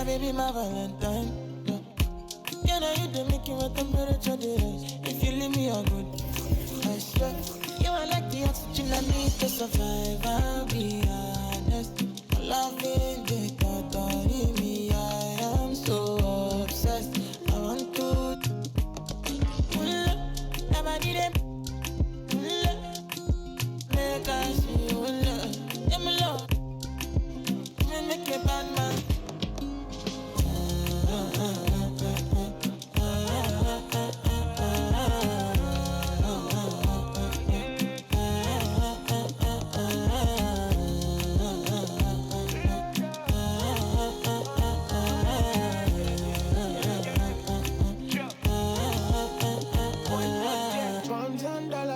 baby, my Valentine. Can I hit the making with temperature days? If you leave me a good, I swear. You are like the oxygen I need to survive. I'll be honest. Loving the thought of me, I am so obsessed. I want to never need it. Make I see you love. Yeah, me love. Me make a bad man.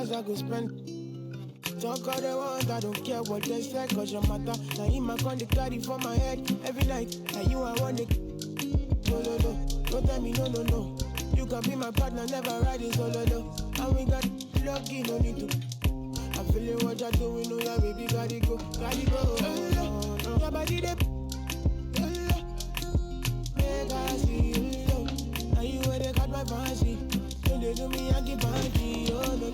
I go spend. Talk all they want, I don't care what they say, cause your matter. Now in my con, they carry for my head every night. Now you I want it. No, don't tell me no. You can be my partner, never ride it solo, no. And we got lucky, no need to. I'm feeling what you're doing, no, yeah, baby, gotta go. Your body, they make I see you, now you where they got my fancy. When they do me, I give party. Oh, no.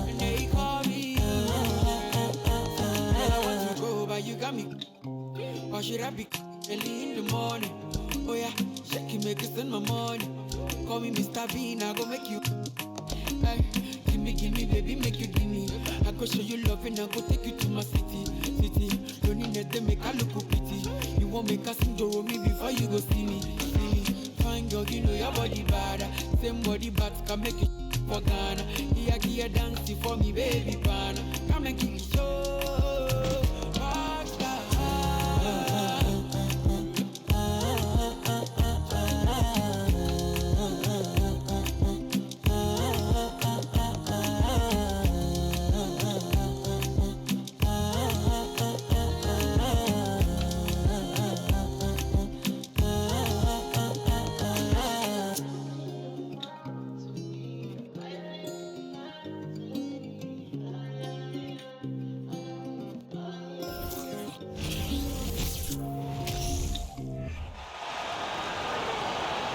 And they call me. And I want to go, but you got me. Or should I be early in the morning? Oh yeah, shake it, make it spend my money. Call me Mr. Bean, I go make you. Hey, give me, baby, make you give me. I go show you love and I go take you to my city. Don't need to make a look pretty. You won't make a sing to me before you go see me. Fine girl, you know your body bad. Same body but can make it for Ghana. Here, dance for me, baby, pan. Come and give me show.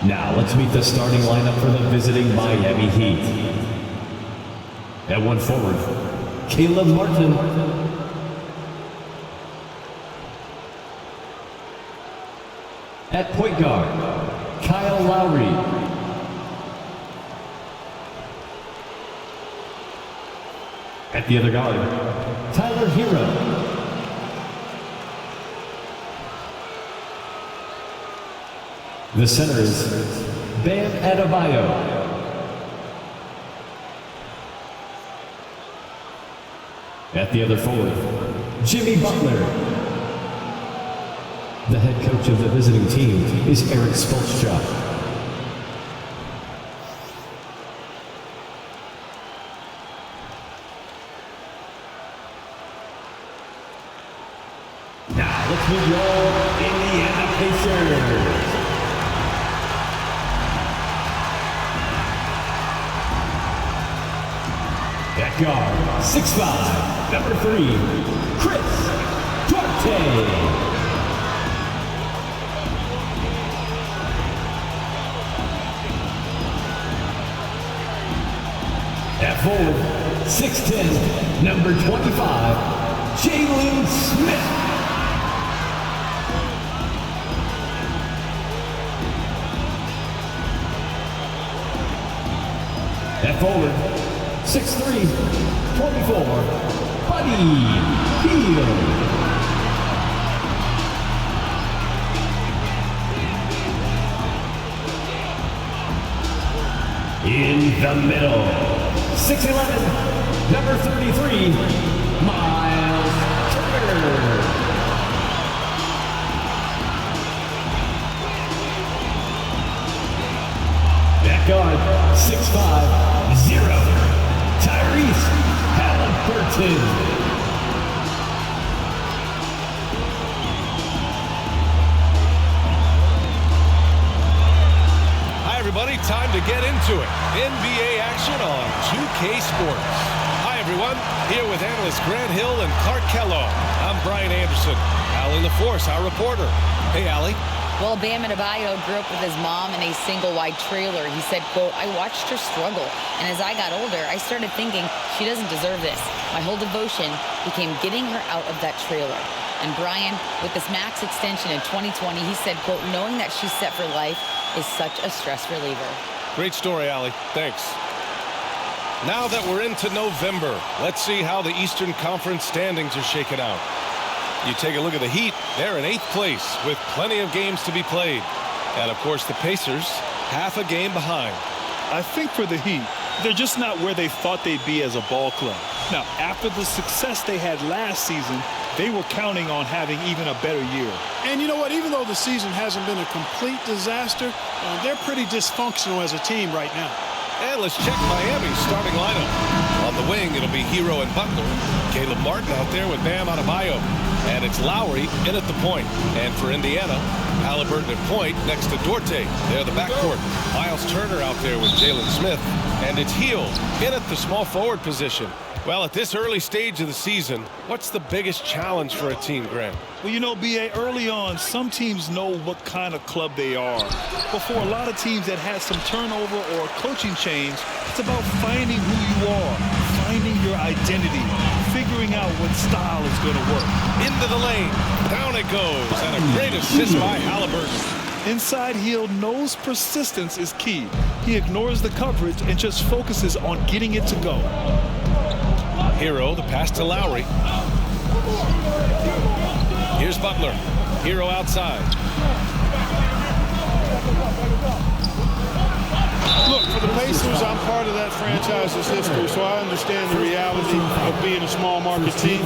Now let's meet the starting lineup for the visiting Miami Heat. At one forward, Caleb Martin. At point guard, Kyle Lowry. At the other guard, Tyler Hero. The center is Bam Adebayo. At the other forward, Jimmy Butler. The head coach of the visiting team is Eric Spoelstra. Now let's meet your Indiana Pacers. At guard, 6'5", number 3, Chris Duarte. At forward, 6'10", number 25, Jalen Smith. At forward, 6'3", 24, Buddy Hield. In the middle, 6'11", number 33, Miles Turner. At guard, 6'5", 0. Tyrese Halliburton. time to get into it. NBA action on 2K Sports. Hi, everyone. Here with analysts Grant Hill and Clark Kellogg. I'm Brian Anderson. Allie LaForce, our reporter. Hey, Allie. Well, Bam Adebayo grew up with his mom in a single-wide trailer. He said, quote, "I watched her struggle, and as I got older, I started thinking she doesn't deserve this. My whole devotion became getting her out of that trailer." And Brian, with this max extension in 2020, he said, quote, "Knowing that she's set for life is such a stress reliever." Great story, Allie. Thanks. Now that we're into November, let's see how the Eastern Conference standings are shaken out. You take a look at the Heat. They're in 8th place with plenty of games to be played. And, of course, the Pacers, half a game behind. I think for the Heat, they're just not where they thought they'd be as a ball club. Now, after the success they had last season, they were counting on having even a better year. And you know what? Even though the season hasn't been a complete disaster, they're pretty dysfunctional as a team right now. And let's check Miami's starting lineup. On the wing, it'll be Hero and Butler. Caleb Martin out there with Bam Adebayo. And it's Lowry in at the point. And for Indiana, Halliburton at point next to Duarte. They're the backcourt. Miles Turner out there with Jalen Smith. And it's Hield in at the small forward position. Well, at this early stage of the season, what's the biggest challenge for a team, Grant? Well, you know, B.A., early on, some teams know what kind of club they are. But for a lot of teams that had some turnover or coaching change, it's about finding who you are, finding your identity, figuring out what style is going to work. Into the lane. Down it goes. And a great assist by Halliburton. Inside, Hield knows persistence is key. He ignores the coverage and just focuses on getting it to go. Hero, the pass to Lowry. Here's Butler. Hero outside. Look, for the Pacers, I'm part of that franchise's history, so I understand the reality of being a small market team.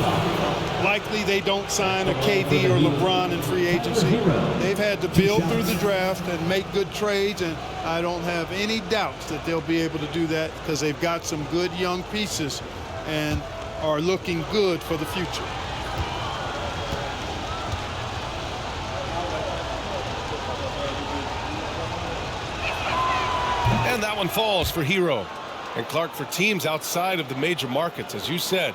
Likely they don't sign a KD or LeBron in free agency. They've had to build through the draft and make good trades, and I don't have any doubts that they'll be able to do that because they've got some good young pieces and are looking good for the future. And that one falls for Hero. And Clark, for teams outside of the major markets, as you said,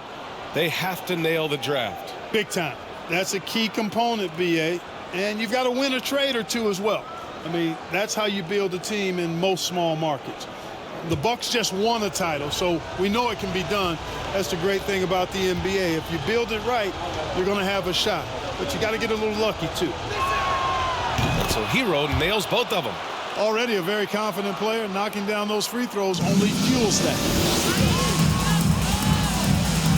they have to nail the draft. Big time. That's a key component, B.A. And you've got to win a trade or two as well. I mean, that's how you build a team in most small markets. The Bucks just won a title, so we know it can be done. That's the great thing about the NBA. If you build it right, you're going to have a shot. But you got to get a little lucky, too. So Hero nails both of them. Already a very confident player. Knocking down those free throws only fuels that.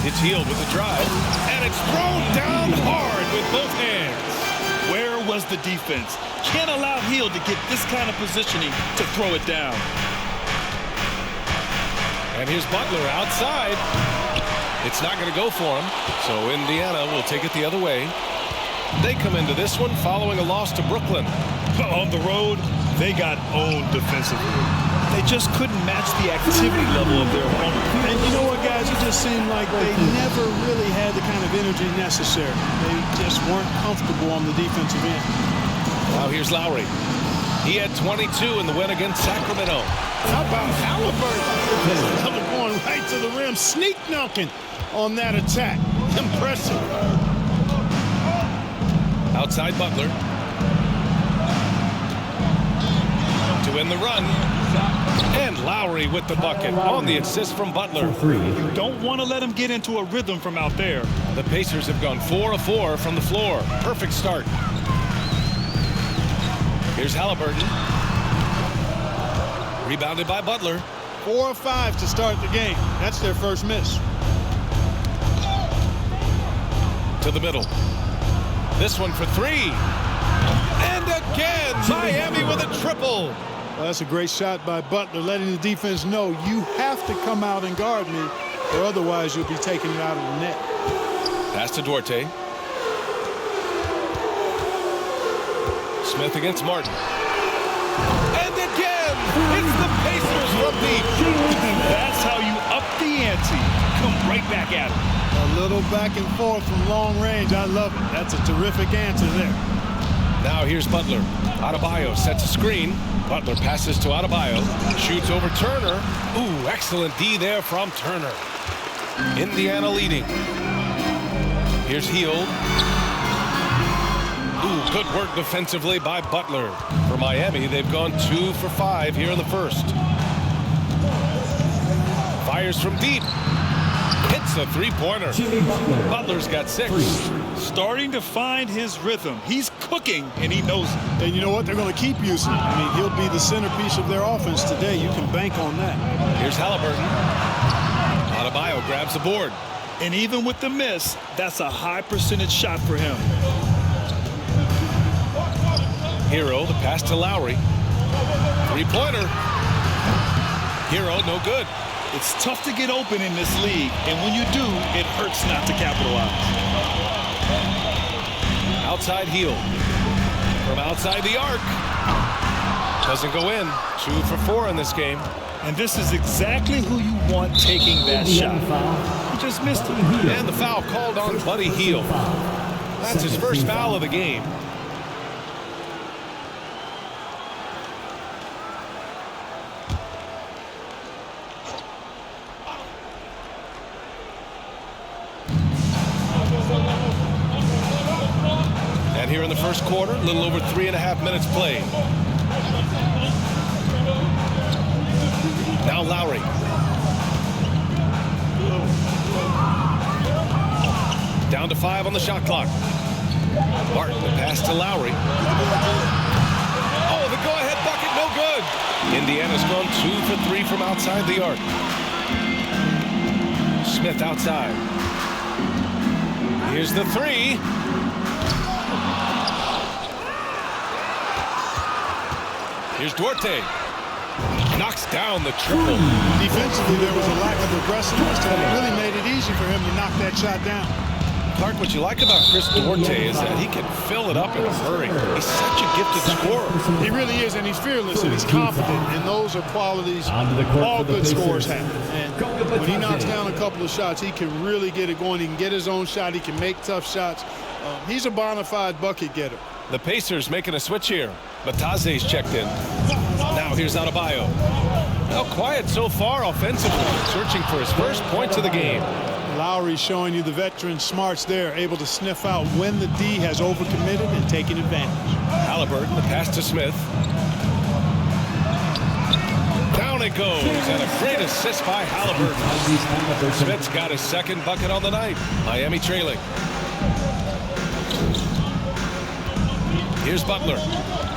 It's Hield with the drive, and it's thrown down hard with both hands. Where was the defense? Can't allow Hield to get this kind of positioning to throw it down. And here's Butler outside. It's not going to go for him, so Indiana will take it the other way. They come into this one following a loss to Brooklyn. On the road, they got owned defensively. They just couldn't match the activity level of their opponent. And you know what, guys? It just seemed like they never really had the kind of energy necessary. They just weren't comfortable on the defensive end. Now here's Lowry. He had 22 in the win against Sacramento. How about Halliburton? Another going right to the rim, sneak dunking on that attack. Impressive. Outside Butler. To win the run. And Lowry with the bucket on the assist from Butler. You don't want to let him get into a rhythm from out there. The Pacers have gone 4 of 4 from the floor. Perfect start. Here's Halliburton. Rebounded by Butler. 4 of 5 to start the game. That's their first miss. To the middle. This one for 3. And again, Miami with a triple. Well, that's a great shot by Butler, letting the defense know you have to come out and guard me, or otherwise you'll be taking it out of the net. Pass to Duarte. Smith against Martin. And again, it's the Pacers from deep. That's how you up the ante. Come right back at him. A little back and forth from long range. I love it. That's a terrific answer there. Now here's Butler. Adebayo sets a screen. Butler passes to Adebayo. Shoots over Turner. Ooh, excellent D there from Turner. Indiana leading. Here's Hield. Ooh, good work defensively by Butler. For Miami, they've gone 2 for 5 here in the first. Fires from deep. Hits a three-pointer. Butler's got 6. Starting to find his rhythm. He's cooking, and he knows it. And you know what? They're going to keep using him. I mean, he'll be the centerpiece of their offense today. You can bank on that. Here's Halliburton. Adebayo grabs the board. And even with the miss, that's a high percentage shot for him. Hero, the pass to Lowry. Three-pointer. Hero, no good. It's tough to get open in this league, and when you do, it hurts not to capitalize. Outside Hield. From outside the arc. Doesn't go in. 2 for 4 in this game. And this is exactly who you want taking that shot. He just missed it. And the foul called on Buddy Hield. That's his first foul of the game. And here in the first quarter, a little over 3.5 minutes played. Now Lowry. Down to 5 on the shot clock. Martin, the pass to Lowry. Oh, the go-ahead bucket, no good. Indiana's gone 2 for 3 from outside the arc. Smith outside. Here's the 3. Here's Duarte. Knocks down the triple. Defensively, there was a lack of aggressiveness, and it really made it easy for him to knock that shot down. Clark, what you like about Chris Duarte is that he can fill it up in a hurry. He's such a gifted scorer. He really is, and he's fearless, and he's confident, and those are qualities all good scorers have. And when he knocks down a couple of shots, he can really get it going. He can get his own shot. He can make tough shots. He's a bona fide bucket getter. The Pacers making a switch here. Bataze's checked in. Now here's Adebayo. Well, quiet so far offensively, searching for his first points of the game. Lowry showing you the veteran smarts there, able to sniff out when the D has overcommitted and taking advantage. Halliburton, the pass to Smith. Down it goes, and a great assist by Halliburton. Smith's got his second bucket on the night. Miami trailing. Here's Butler.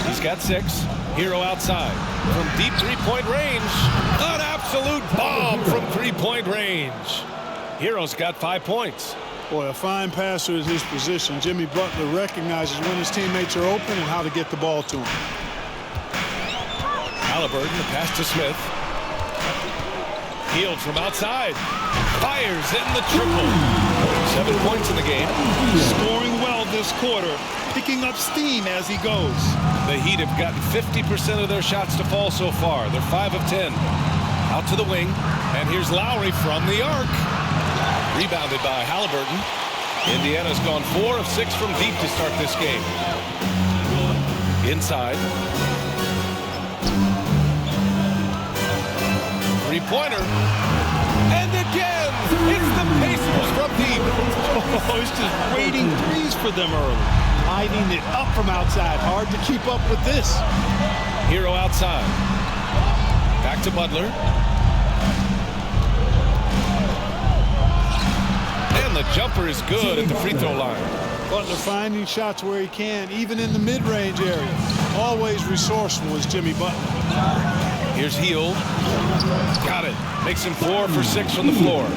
He's got 6. Hero outside. From deep three-point range. An absolute bomb from three-point range. Hero's got 5 points. Boy, a fine passer is his position. Jimmy Butler recognizes when his teammates are open and how to get the ball to him. Halliburton, the pass to Smith. Hield from outside. Fires in the triple. 7 points in the game. Scoring well this quarter. Picking up steam as he goes. The Heat have gotten 50% of their shots to fall so far. They're 5 of 10. Out to the wing. And here's Lowry from the arc. Rebounded by Halliburton. Indiana's gone 4 of 6 from deep to start this game. Inside. Three-pointer. And again, it's the Pacers from deep. Oh, it's just waiting threes for them early. Lining it up from outside. Hard to keep up with this. Hero outside. Back to Butler. And the jumper is good at the free throw line. Butler finding shots where he can, even in the mid-range area. Always resourceful is Jimmy Butler. Here's Hield. Got it. Makes him 4 for 6 from the floor.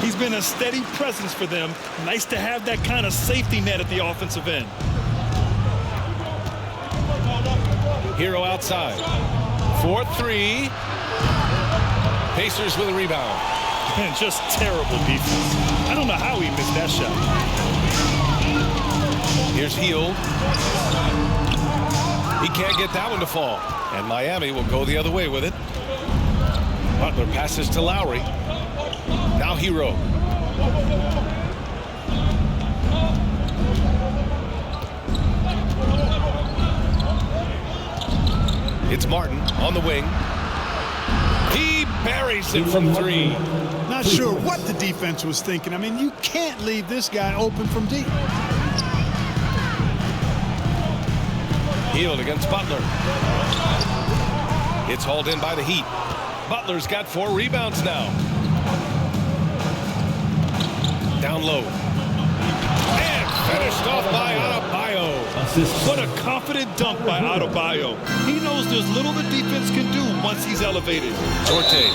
He's been a steady presence for them. Nice to have that kind of safety net at the offensive end. Hero outside. 4-3. Pacers with a rebound. And just terrible defense. I don't know how he missed that shot. Here's Hield. He can't get that one to fall. And Miami will go the other way with it. Butler passes to Lowry. Now Hero. It's Martin on the wing. He buries it from 3. Not sure what the defense was thinking. I mean, you can't leave this guy open from deep. Hield against Butler. It's hauled in by the Heat. Butler's got 4 rebounds now. Down low. And finished off by Adebayo. What a confident dunk by Adebayo. He knows there's little the defense can do once he's elevated. Dorte.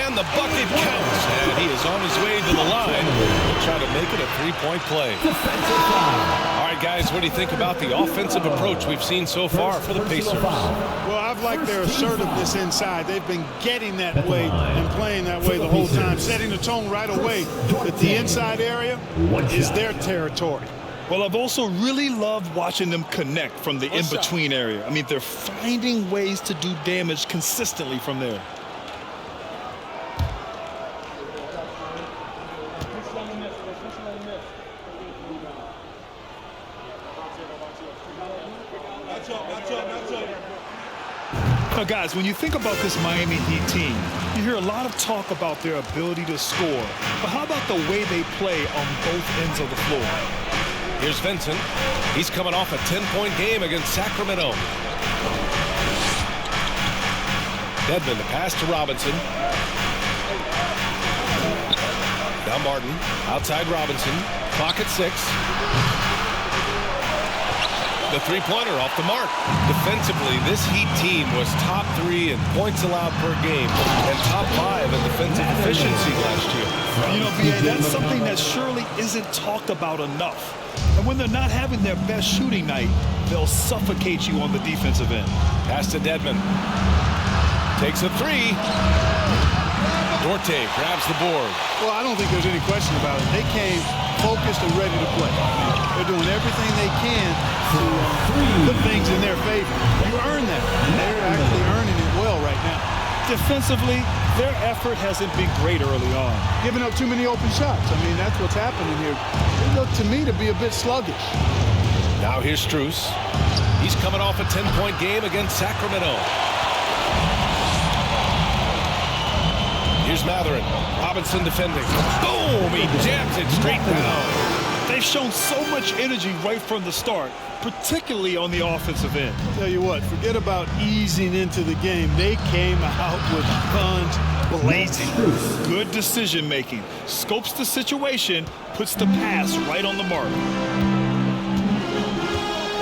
And the bucket counts. And he is on his way to the line. He'll try to make it a 3-point play. All right, guys, what do you think about the offensive approach we've seen so far for the Pacers? Well, I've liked their assertiveness inside. They've been getting that way and playing that way the whole time, setting the tone right away that the inside area is their territory. Well, I've also really loved watching them connect from the in-between area. I mean, they're finding ways to do damage consistently from there. Now, guys, when you think about this Miami Heat team, you hear a lot of talk about their ability to score. But how about the way they play on both ends of the floor? Here's Vincent. He's coming off a 10-point game against Sacramento. Dedmon, the pass to Robinson. Now Martin, outside Robinson. Clock at 6. The three-pointer off the mark. Defensively, this Heat team was top 3 in points allowed per game and top 5 in defensive efficiency last year. You know, B.A., that's something that surely isn't talked about enough. And when they're not having their best shooting night, they'll suffocate you on the defensive end. Pass to Dedmon. Takes a 3. Dorte grabs the board. Well, I don't think there's any question about it. They came focused and ready to play. They're doing everything they can to put things in their favor. You earn that. And they're actually earning it well right now. Defensively, their effort hasn't been great early on. Giving up too many open shots. I mean, that's what's happening here. It looked to me to be a bit sluggish. Now here's Strus. He's coming off a 10-point game against Sacramento. Here's Matherin. Robinson defending. Boom! He jams it straight down. They've shown so much energy right from the start, particularly on the offensive end. Tell you what, forget about easing into the game. They came out with guns blazing. Good decision making. Scopes the situation, puts the pass right on the mark.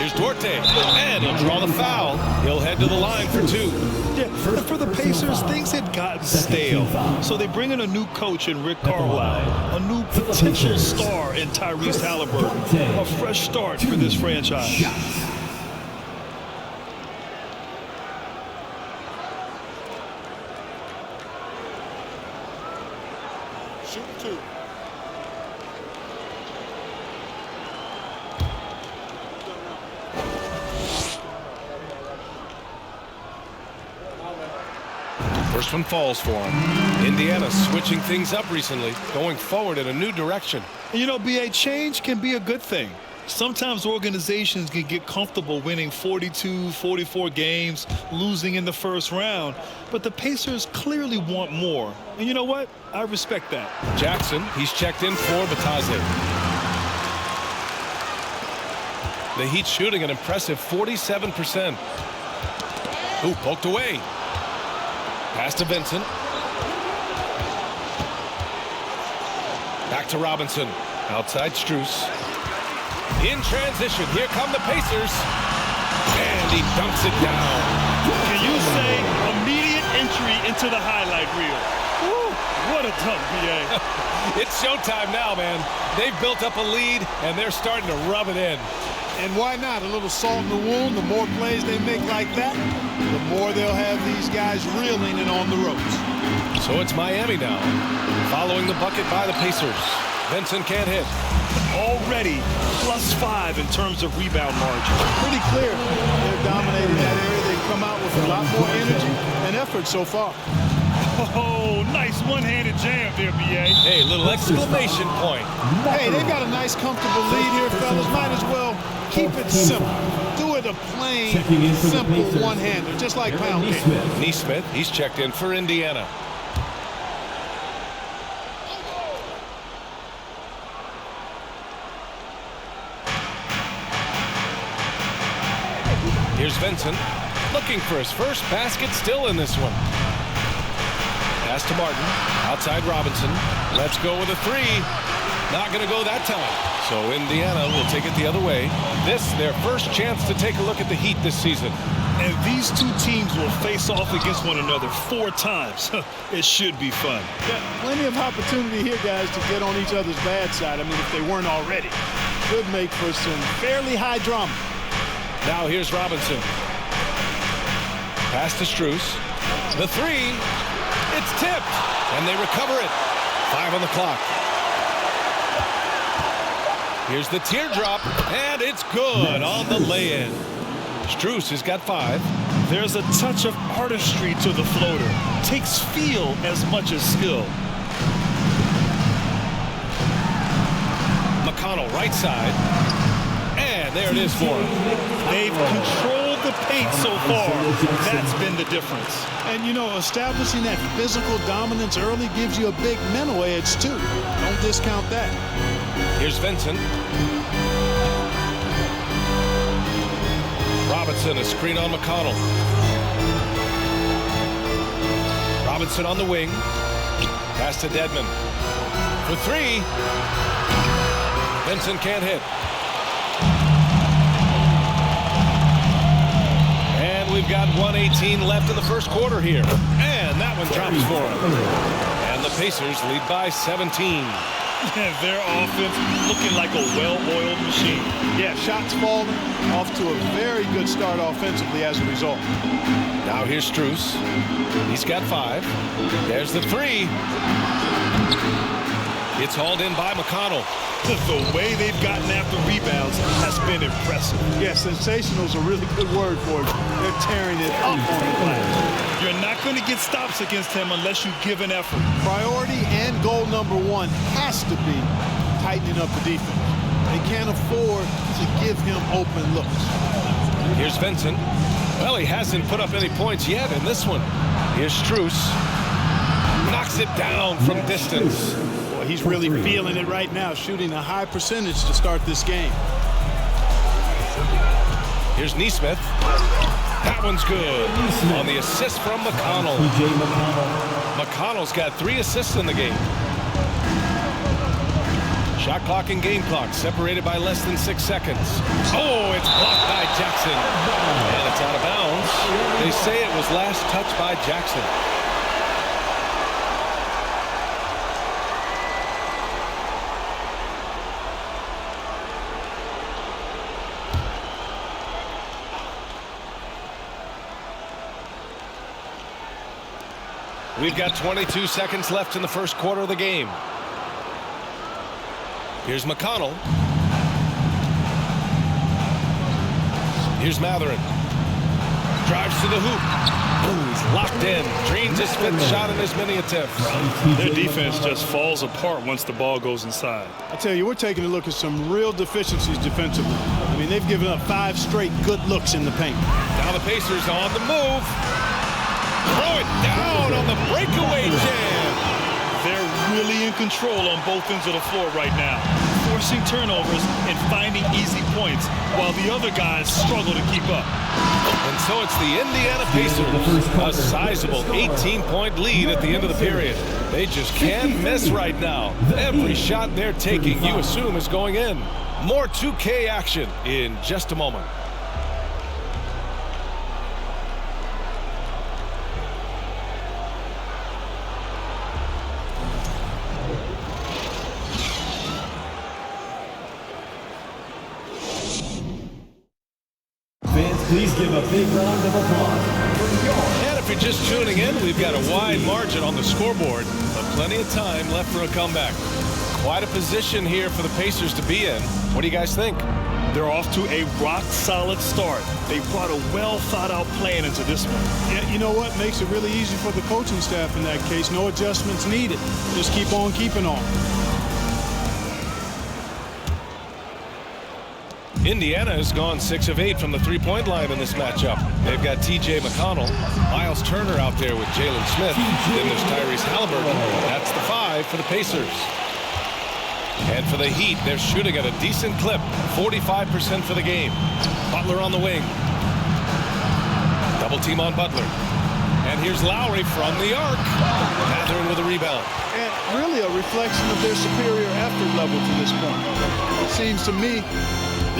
Here's Dorte, and he'll draw the foul. He'll head to the line for 2. Yeah, for the Pacers, things had gotten stale. So they bring in a new coach in Rick Carlisle, a new potential star in Tyrese Halliburton, a fresh start for this franchise. Shoot 2. First one falls for him. Indiana switching things up recently, going forward in a new direction. You know, B.A., change can be a good thing. Sometimes organizations can get comfortable winning 42, 44 games, losing in the first round. But the Pacers clearly want more. And you know what? I respect that. Jackson, he's checked in for Batase. The Heat shooting an impressive 47%. Ooh, poked away. Pass to Vincent. Back to Robinson. Outside Strus. In transition, here come the Pacers. And he dunks it down. Can you say immediate entry into the highlight reel? Woo, what a dunk, B.A. It's showtime now, man. They've built up a lead, and they're starting to rub it in. And why not? A little salt in the wound. The more plays they make like that, the more they'll have these guys reeling and on the ropes. So it's Miami now, following the bucket by the Pacers. Vincent can't hit. Already +5 in terms of rebound margin. Pretty clear. They're dominating that area. They've come out with a lot more energy and effort so far. Oh, nice one-handed jam there, B.A. Hey, little exclamation point. Hey, they've got a nice, comfortable lead here, fellas. Might as well keep it simple. Do it a plain, simple one-hander, just like pound cake. Neesmith, he's checked in for Indiana. Here's Vincent, looking for his first basket, still in this one. Pass to Martin, outside Robinson. Let's go with a three. Not going to go that time. So Indiana will take it the other way. This, their first chance to take a look at the Heat this season. And these two teams will face off against one another 4 times. It should be fun. Yeah, plenty of opportunity here, guys, to get on each other's bad side. I mean, if they weren't already. Could make for some fairly high drama. Now here's Robinson. Pass to Strus. The three. It's tipped. And they recover it. 5 on the clock. Here's the teardrop. And it's good on the lay-in. Strus has got 5. There's a touch of artistry to the floater. Takes feel as much as skill. McConnell right side. And there it is for him. They've controlled the paint so far. That's been the difference. And, you know, establishing that physical dominance early gives you a big mental edge, too. Don't discount that. Here's Vincent. Robinson, a screen on McConnell. Robinson on the wing. Pass to Dedmon. For 3. Vincent can't hit. And we've got 1:18 left in the first quarter here. And that one drops for him. And the Pacers lead by 17. Their offense looking like a well-oiled machine. Yeah, shots falling, off to a very good start offensively as a result. Now here's Strus. He's got 5. There's the 3. It's hauled in by McConnell. The way they've gotten after rebounds has been impressive. Yeah, sensational is a really good word for it. They're tearing it up on the glass. You're not going to get stops against him unless you give an effort. Priority and goal number 1 has to be tightening up the defense. They can't afford to give him open looks. Here's Vincent. Well, he hasn't put up any points yet in this one. Here's Strus. Knocks it down from distance. Boy, he's really feeling it right now, shooting a high percentage to start this game. Here's Neesmith. That one's good. On the assist from McConnell. McConnell's got 3 assists in the game. Shot clock and game clock separated by less than 6 seconds. Oh, it's blocked by Jackson. And it's out of bounds. They say it was last touched by Jackson. We've got 22 seconds left in the first quarter of the game. Here's McConnell. Here's Matherin. Drives to the hoop. Ooh, he's locked in. Drains his 5th shot in as many attempts. Their defense just falls apart once the ball goes inside. I tell you, we're taking a look at some real deficiencies defensively. I mean, they've given up 5 straight good looks in the paint. Now the Pacers on the move. Throw it down on the breakaway jam. They're really in control on both ends of the floor right now, forcing turnovers and finding easy points while the other guys struggle to keep up. And so it's the Indiana Pacers, a sizable 18-point lead at the end of the period. They just can't miss right now. Every shot they're taking, you assume, is going in. More 2K action in just a moment. Please give a big round of applause. And if you're just tuning in, we've got a wide margin on the scoreboard, but plenty of time left for a comeback. Quite a position here for the Pacers to be in. What do you guys think? They're off to a rock-solid start. They brought a well-thought-out plan into this one. Yeah, you know what? Makes it really easy for the coaching staff in that case. No adjustments needed. Just keep on keeping on. Indiana has gone 6 of 8 from the three-point line in this matchup. They've got T.J. McConnell, Miles Turner out there with Jalen Smith. Then there's Tyrese Halliburton. That's the 5 for the Pacers. And for the Heat, they're shooting at a decent clip, 45% for the game. Butler on the wing. Double team on Butler. And here's Lowry from the arc. Mathurin with a rebound. And really a reflection of their superior effort level to this point. It seems to me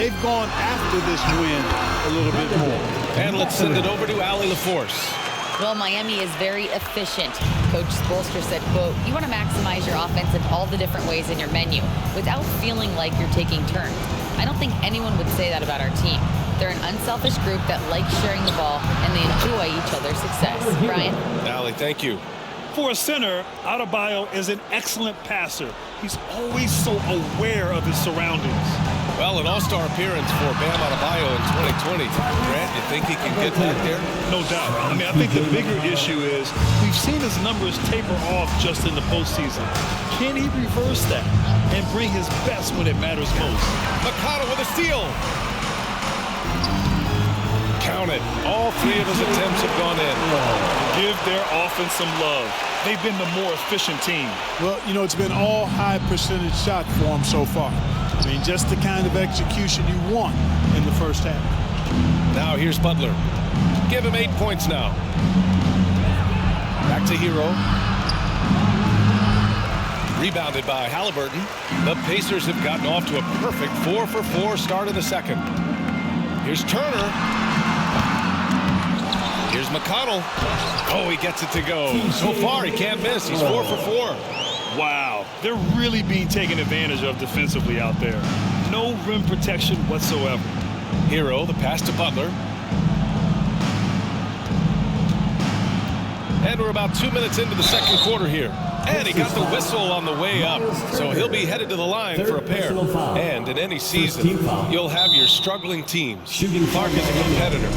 they've gone after this win a little bit more. And let's send it over to Allie LaForce. Well, Miami is very efficient. Coach Spoelstra said, quote, you want to maximize your offense in all the different ways in your menu without feeling like you're taking turns. I don't think anyone would say that about our team. They're an unselfish group that likes sharing the ball, and they enjoy each other's success. Brian? Allie, thank you. For a center, Adebayo is an excellent passer. He's always so aware of his surroundings. Well, an all-star appearance for Bam Adebayo in 2020. Grant, you think he can get that there? No doubt. I mean, I think the bigger issue is we've seen his numbers taper off just in the postseason. Can he reverse that and bring his best when it matters most? McConnell with a steal. Count it. All 3 of his attempts have gone in. Give their offense some love. They've been the more efficient team. Well, you know, it's been all high percentage shots for them so far. I mean, just the kind of execution you want in the first half. Now here's Butler. Give him 8 points now. Back to Hero. Rebounded by Halliburton. The Pacers have gotten off to a perfect 4-for-4 start in the second. Here's Turner. Here's McConnell. Oh, he gets it to go. So far, he can't miss. He's 4-for-4. Wow, they're really being taken advantage of defensively out there. No rim protection whatsoever. Hero, the pass to Butler. And we're about 2 minutes into the second quarter here. And he got the whistle on the way up. So he'll be headed to the line for a pair. And in any season, you'll have your struggling teams. Clark is a competitor.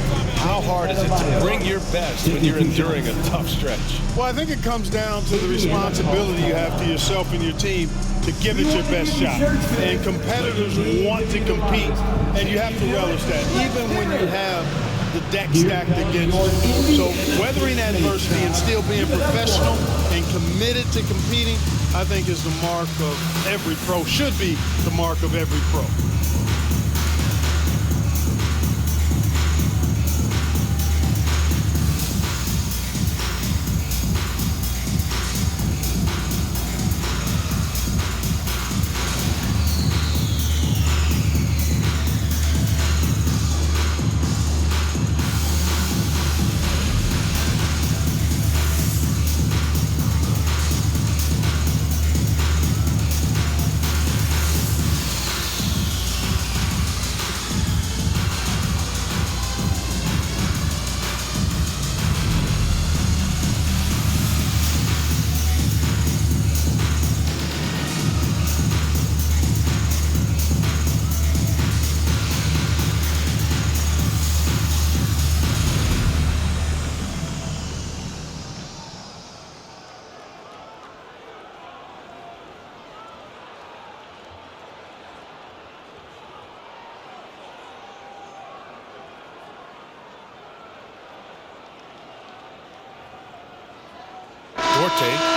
How hard is it to bring your best when you're enduring a tough stretch? Well, I think it comes down to the responsibility you have to yourself and your team to give it your best shot. And competitors want to compete, and you have to relish that, even when you have the deck stacked against you. So weathering adversity and still being professional and committed to competing, I think is the mark of every pro, should be the mark of every pro.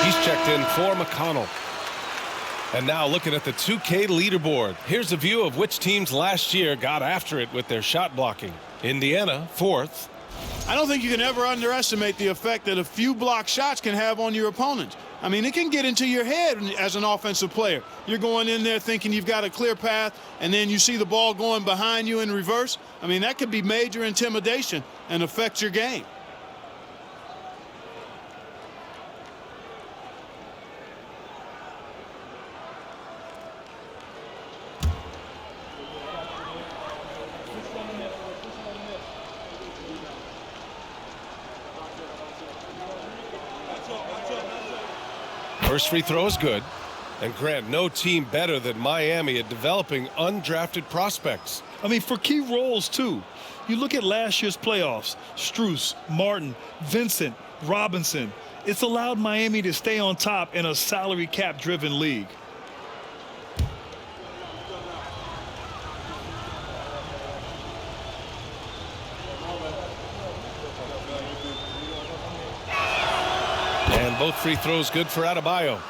He's checked in for McConnell. And now looking at the 2K leaderboard. Here's a view of which teams last year got after it with their shot blocking. Indiana, 4th. I don't think you can ever underestimate the effect that a few block shots can have on your opponent. I mean, it can get into your head as an offensive player. You're going in there thinking you've got a clear path, and then you see the ball going behind you in reverse. I mean, that could be major intimidation and affect your game. First free throw is good. And Grant, no team better than Miami at developing undrafted prospects. I mean, for key roles, too. You look at last year's playoffs, Strus, Martin, Vincent, Robinson. It's allowed Miami to stay on top in a salary cap-driven league. And both free throws good for Adebayo.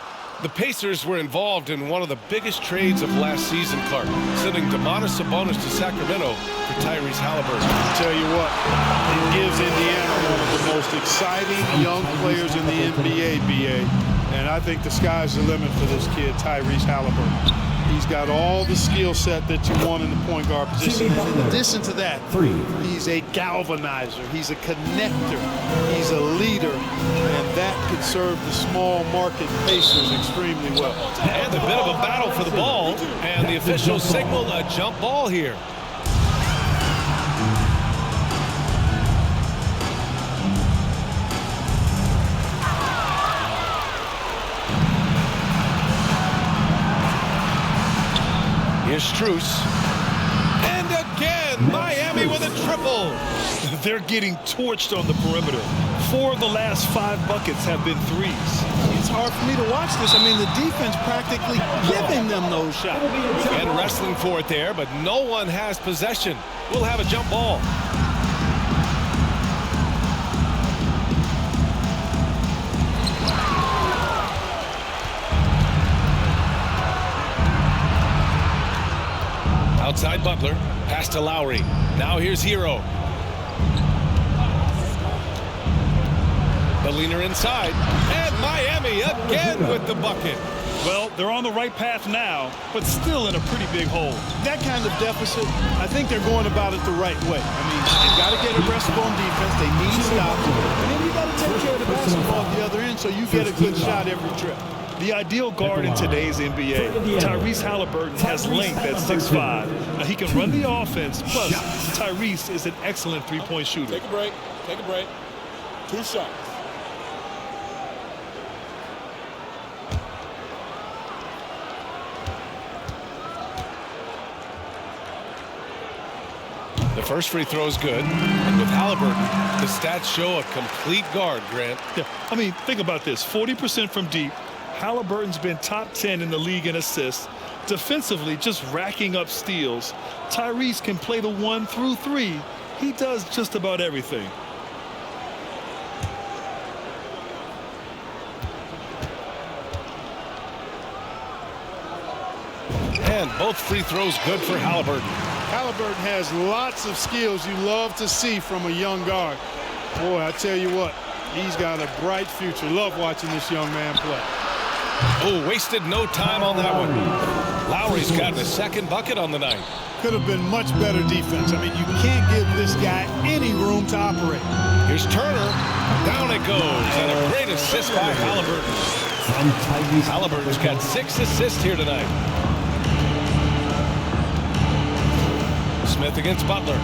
The Pacers were involved in one of the biggest trades of last season, Clark, sending Domantas Sabonis to Sacramento for Tyrese Halliburton. I'll tell you what, it gives Indiana one of the most exciting young players in the NBA, BA. And I think the sky's the limit for this kid, Tyrese Halliburton. He's got all the skill set that you want in the point guard position. In addition to that, he's a galvanizer. He's a connector. He's a leader. And that could serve the small market Pacers extremely well. And a bit of a battle for the ball. And the officials signal a jump ball here. Here's Strus. And again, Miami with a triple. They're getting torched on the perimeter. 4 of the last 5 buckets have been threes. It's hard for me to watch this. I mean, the defense practically giving them those shots. And wrestling for it there, but no one has possession. We'll have a jump ball. Outside Butler, pass to Lowry. Now here's Hero. The leaner inside, and Miami again with the bucket. Well, they're on the right path now, but still in a pretty big hole. That kind of deficit, I think they're going about it the right way. I mean, they've got to get aggressive on defense. They need stops. And then you got to take care of the basketball at the other end so you get a good shot every trip. The ideal guard in today's NBA, Tyrese Halliburton, has length at 6'5". Now, he can run the offense, plus Tyrese is an excellent three-point shooter. Take a break. Take a break. 2 shots. The first free throw is good. And with Halliburton, the stats show a complete guard, Grant. Yeah, I mean, think about this. 40% from deep. Halliburton's been top 10 in the league in assists. Defensively, just racking up steals. Tyrese can play the 1 through 3. He does just about everything. And both free throws good for Halliburton. Halliburton has lots of skills you love to see from a young guard. Boy, I tell you what, he's got a bright future. Love watching this young man play. Oh, wasted no time on that one. Lowry's got the second bucket on the night. Could have been much better defense. I mean, you can't give this guy any room to operate. Here's Turner. Down it goes. And a great assist by Halliburton. Halliburton's got 6 assists here tonight. Smith against Butler.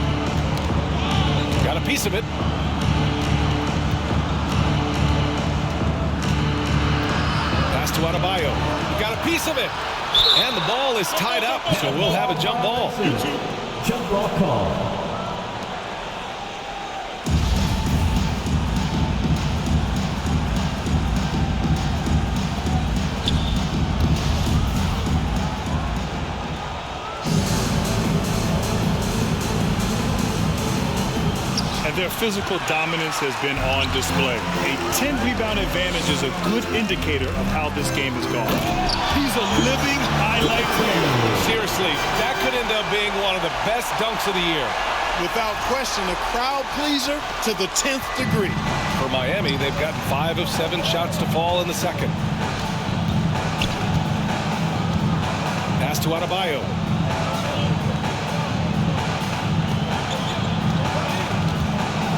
Got a piece of it. Pass to Adebayo. Got a piece of it. And the ball is tied up, so we'll have a jump ball. Jump ball call. And their physical dominance has been on display. A 10-rebound advantage is a good indicator of how this game has gone. He's a living highlight reel. Seriously, that could end up being one of the best dunks of the year. Without question, a crowd pleaser to the 10th degree. For Miami, they've gotten 5 of 7 shots to fall in the second. Pass to Adebayo.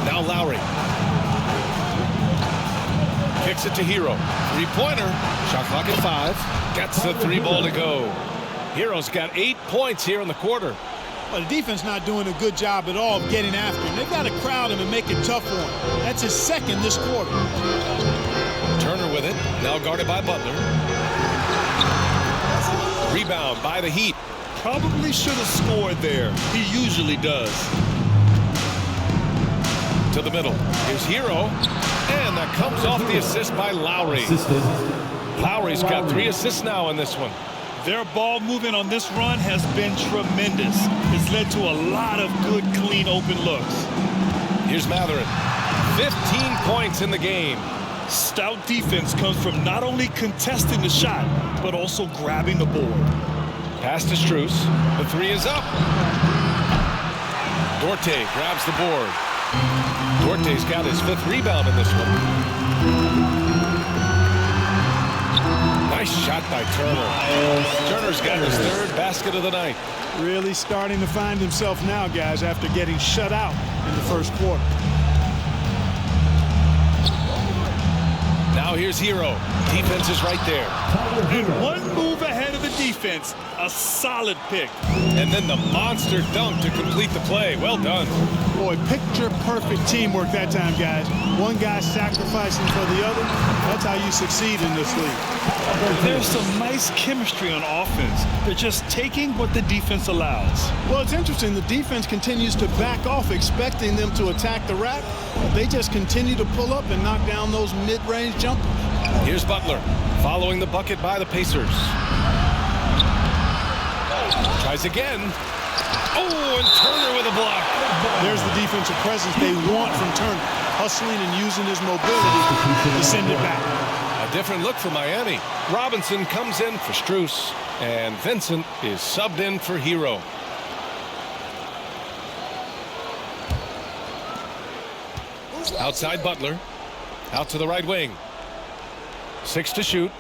Now Lowry. Kicks it to Hero. 3-pointer. Shot clock at 5. Gets the 3 ball to go. Hero's got 8 points here in the quarter. Well, the defense not doing a good job at all of getting after him. They've got to crowd him and make it tough for him. That's his second this quarter. Turner with it. Now guarded by Butler. Rebound by the Heat. Probably should have scored there. He usually does. To the middle. Here's Hero. And that comes off the assist by Lowry. Lowry's got 3 assists now in this one. Their ball movement on this run has been tremendous. It's led to a lot of good, clean, open looks. Here's Matherin. 15 points in the game. Stout defense comes from not only contesting the shot, but also grabbing the board. Pass to Strus. The 3 is up. Duarte grabs the board. Duarte's got his 5th rebound in this one. Nice shot by Turner. Turner's got his 3rd basket of the night. Really starting to find himself now, guys, after getting shut out in the first quarter. Now here's Hero. Defense is right there. And one move ahead of the defense. A solid pick. And then the monster dunk to complete the play. Well done. Boy, picture-perfect teamwork that time, guys. One guy sacrificing for the other. That's how you succeed in this league. There's some nice chemistry on offense. They're just taking what the defense allows. Well, it's interesting. The defense continues to back off, expecting them to attack the rack. They just continue to pull up and knock down those mid-range jumpers. Here's Butler following the bucket by the Pacers. Tries again. Oh, and Turner with a block. There's the defensive presence they want from Turner. Hustling and using his mobility to send it back. A different look for Miami. Robinson comes in for Strus, and Vincent is subbed in for Hero. Outside Butler. Out to the right wing. 6 to shoot.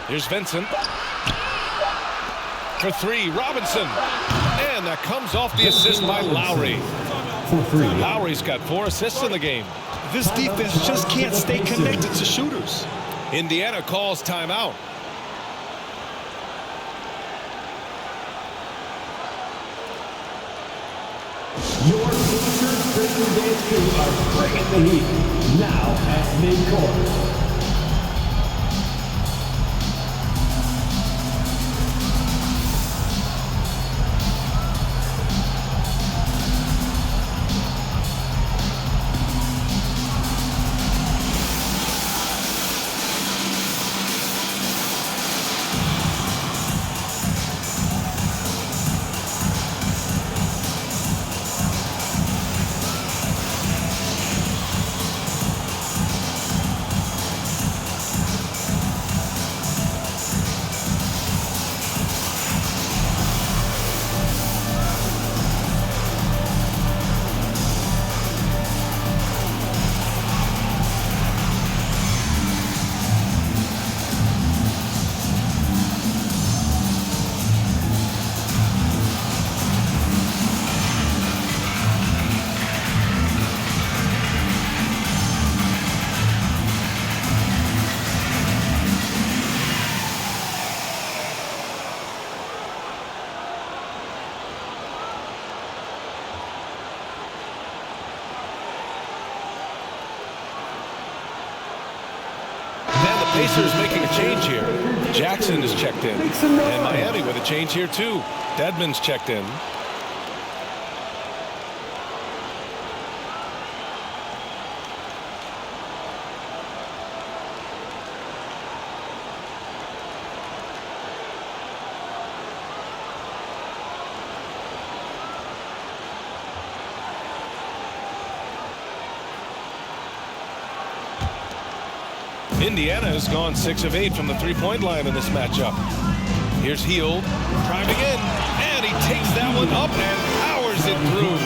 Here's Vincent. For 3, Robinson. And that comes off the assist by Lowry. Lowry's got 4 assists in the game. This defense just can't stay connected to shooters. Indiana calls timeout. Your Pacers Christmas Dance crew are bringing the heat. Now at midcourt. Pacers making a change here. Jackson is checked in. And Miami with a change here too. Dedmon's checked in. Indiana has gone 6 of 8 from the three-point line in this matchup. Here's Hield, driving in, and he takes that one up and powers it through.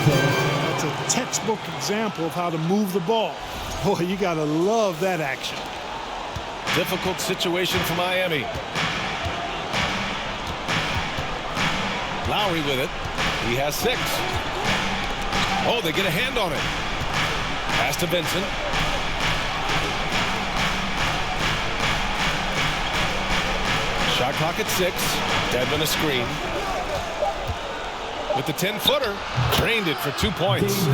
That's a textbook example of how to move the ball. Boy, you got to love that action. Difficult situation for Miami. Lowry with it. He has 6. Oh, they get a hand on it. Pass to Vincent. Shot clock at 6. Dedmon a screen. with the 10-footer. Drained it for 2 points.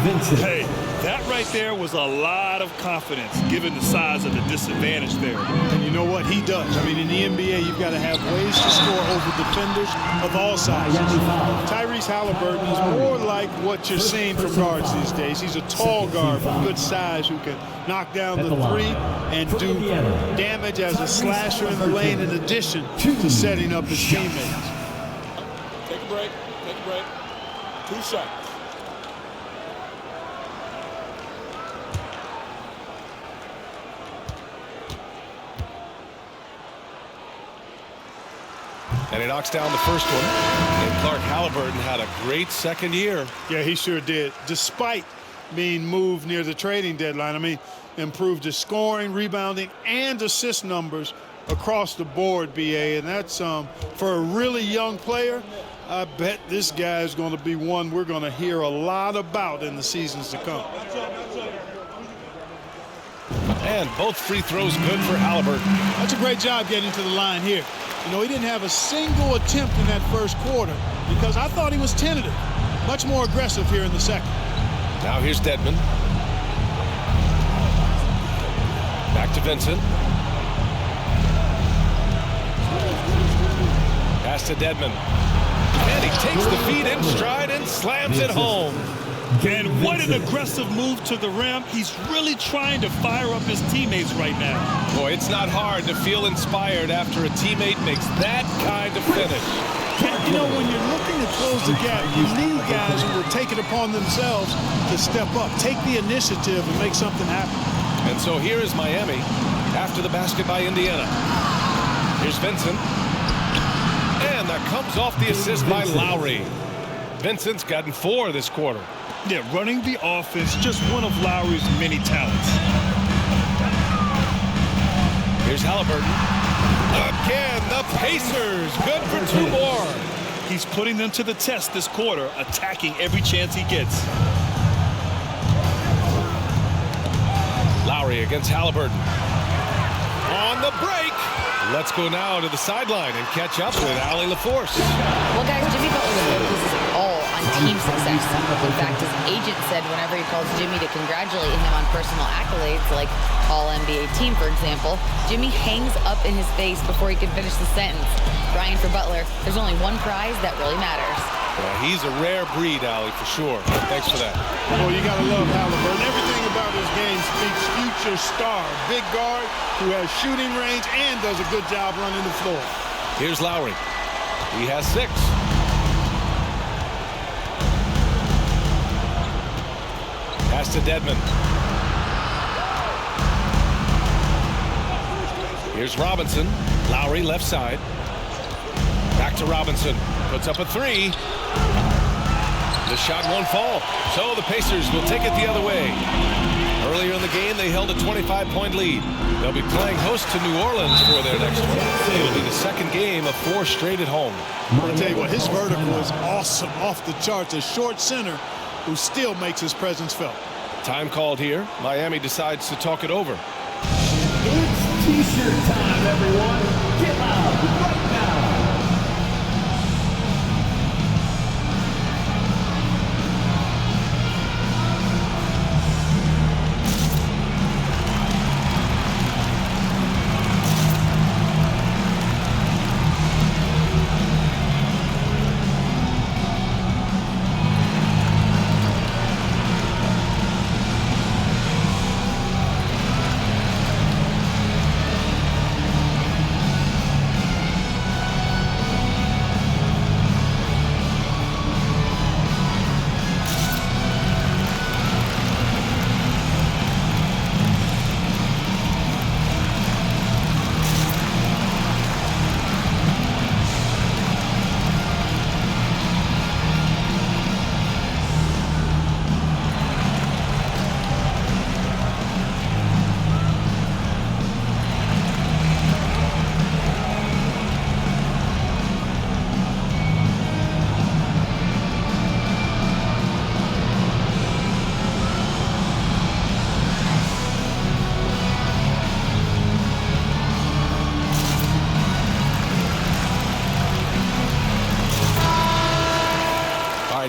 Hey, that right there was a lot of confidence given the size of the disadvantage there. And you know what? He does. I mean, in the NBA, you've got to have ways to score over defenders of all sizes. Tyrese Halliburton is more like what you're seeing from guards these days. He's a tall guard with good size who can knock down the three and do damage as a slasher in the lane in addition to setting up his teammates. Take a break. Take a break. 2 seconds. And he knocks down the first one. And Clark Halliburton had a great second year. Yeah, he sure did. Despite being moved near the trading deadline, I mean, improved his scoring, rebounding, and assist numbers across the board, BA. And that's for a really young player, I bet this guy is going to be one we're going to hear a lot about in the seasons to come. And both free throws good for Halliburton. That's a great job getting to the line here. You know, he didn't have a single attempt in that first quarter because I thought he was tentative. Much more aggressive here in the second. Now here's Dedmon. Back to Vincent. Pass to Dedmon. And he takes the feed in stride and slams it home. And what an aggressive move to the rim. He's really trying to fire up his teammates right now. Boy, it's not hard to feel inspired after a teammate makes that kind of finish. You know, when you're looking to close the gap, you need guys who will take it upon themselves to step up, take the initiative, and make something happen. And so here is Miami after the basket by Indiana. Here's Vincent. And that comes off the assist by Lowry. Vincent's gotten 4 this quarter. Yeah, running the offense, just one of Lowry's many talents. Here's Halliburton. Again, the Pacers. Good for 2 more. He's putting them to the test this quarter, attacking every chance he gets. Lowry against Halliburton. On the break. Let's go now to the sideline and catch up with Allie LaForce. Well, guys, Jimmy Butler focuses all on team success. In fact, his agent said whenever he calls Jimmy to congratulate him on personal accolades, like All-NBA team, for example, Jimmy hangs up in his face before he can finish the sentence. Brian, for Butler, there's only one prize that really matters. Yeah, he's a rare breed, Allie, for sure. Thanks for that. Well, you got to love Halliburton. Everything about his game speaks future star. Big guard who has shooting range and does a good job running the floor. Here's Lowry. He has 6. Pass to Dedmon. Here's Robinson. Lowry left side. Back to Robinson. Puts up a 3. The shot won't fall. So the Pacers will take it the other way. Earlier in the game, they held a 25-point lead. They'll be playing host to New Orleans for their next one. It'll be the second game of 4 straight at home. I'll tell you what, his vertical is awesome, off the charts. A short center who still makes his presence felt. Time called here. Miami decides to talk it over. It's T-shirt time, everyone. Get loud right now.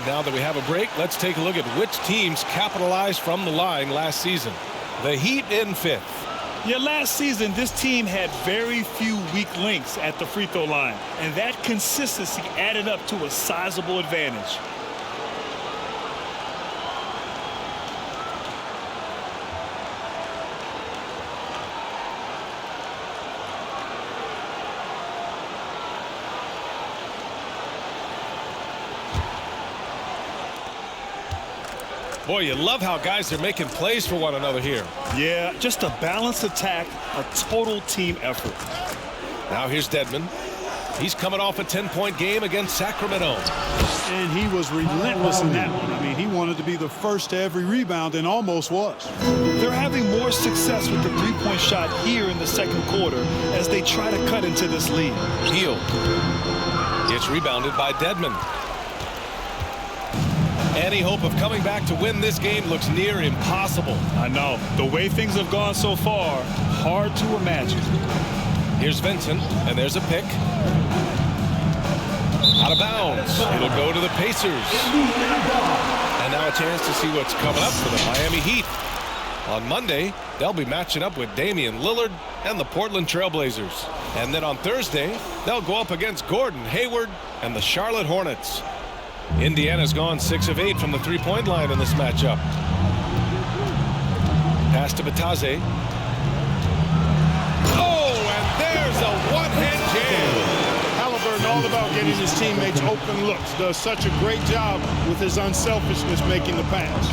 right, now that we have a break, let's take a look at which teams capitalized from the line last season. The Heat in 5th. Yeah, last season, this team had very few weak links at the free throw line, and that consistency added up to a sizable advantage. Boy, you love how guys are making plays for one another here. Yeah, just a balanced attack, a total team effort. Now here's Dedmon. He's coming off a 10-point game against Sacramento. And he was relentless in that one. I mean, he wanted to be the first to every rebound and almost was. They're having more success with the three-point shot here in the second quarter as they try to cut into this lead. Hield. It's rebounded by Dedmon. Any hope of coming back to win this game looks near impossible. I know. The way things have gone so far, hard to imagine. Here's Vincent, and there's a pick. Out of bounds. It'll go to the Pacers. And now a chance to see what's coming up for the Miami Heat. On Monday, they'll be matching up with Damian Lillard and the Portland Trailblazers. And then on Thursday, they'll go up against Gordon Hayward and the Charlotte Hornets. Indiana's gone 6 of 8 from the three-point line in this matchup. Pass to Batase. Oh, and there's a one-hand jam. Halliburton, all about getting his teammates open looks, does such a great job with his unselfishness making the pass.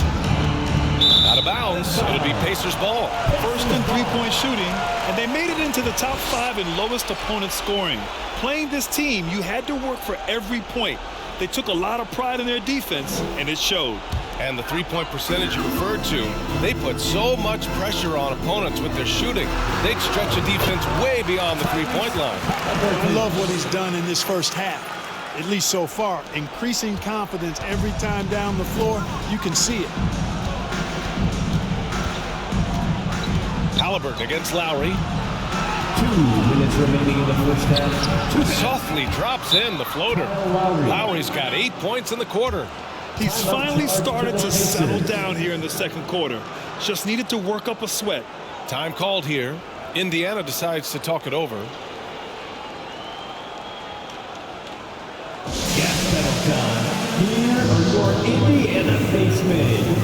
Out of bounds. It'll be Pacers ball. First in three-point shooting, and they made it into the top 5 in lowest opponent scoring. Playing this team, you had to work for every point. They took a lot of pride in their defense, and it showed. And the three-point percentage you referred to, they put so much pressure on opponents with their shooting. They'd stretch a defense way beyond the three-point line. I love what he's done in this first half, at least so far. Increasing confidence every time down the floor. You can see it. Halliburton against Lowry. 2 minutes remaining in the first half. Softly drops in the floater. Lowry's got 8 points in the quarter. He's finally started to settle down here in the second quarter. Just needed to work up a sweat. Time called here. Indiana decides to talk it over. Gas pedal time. Here are your Indiana basement.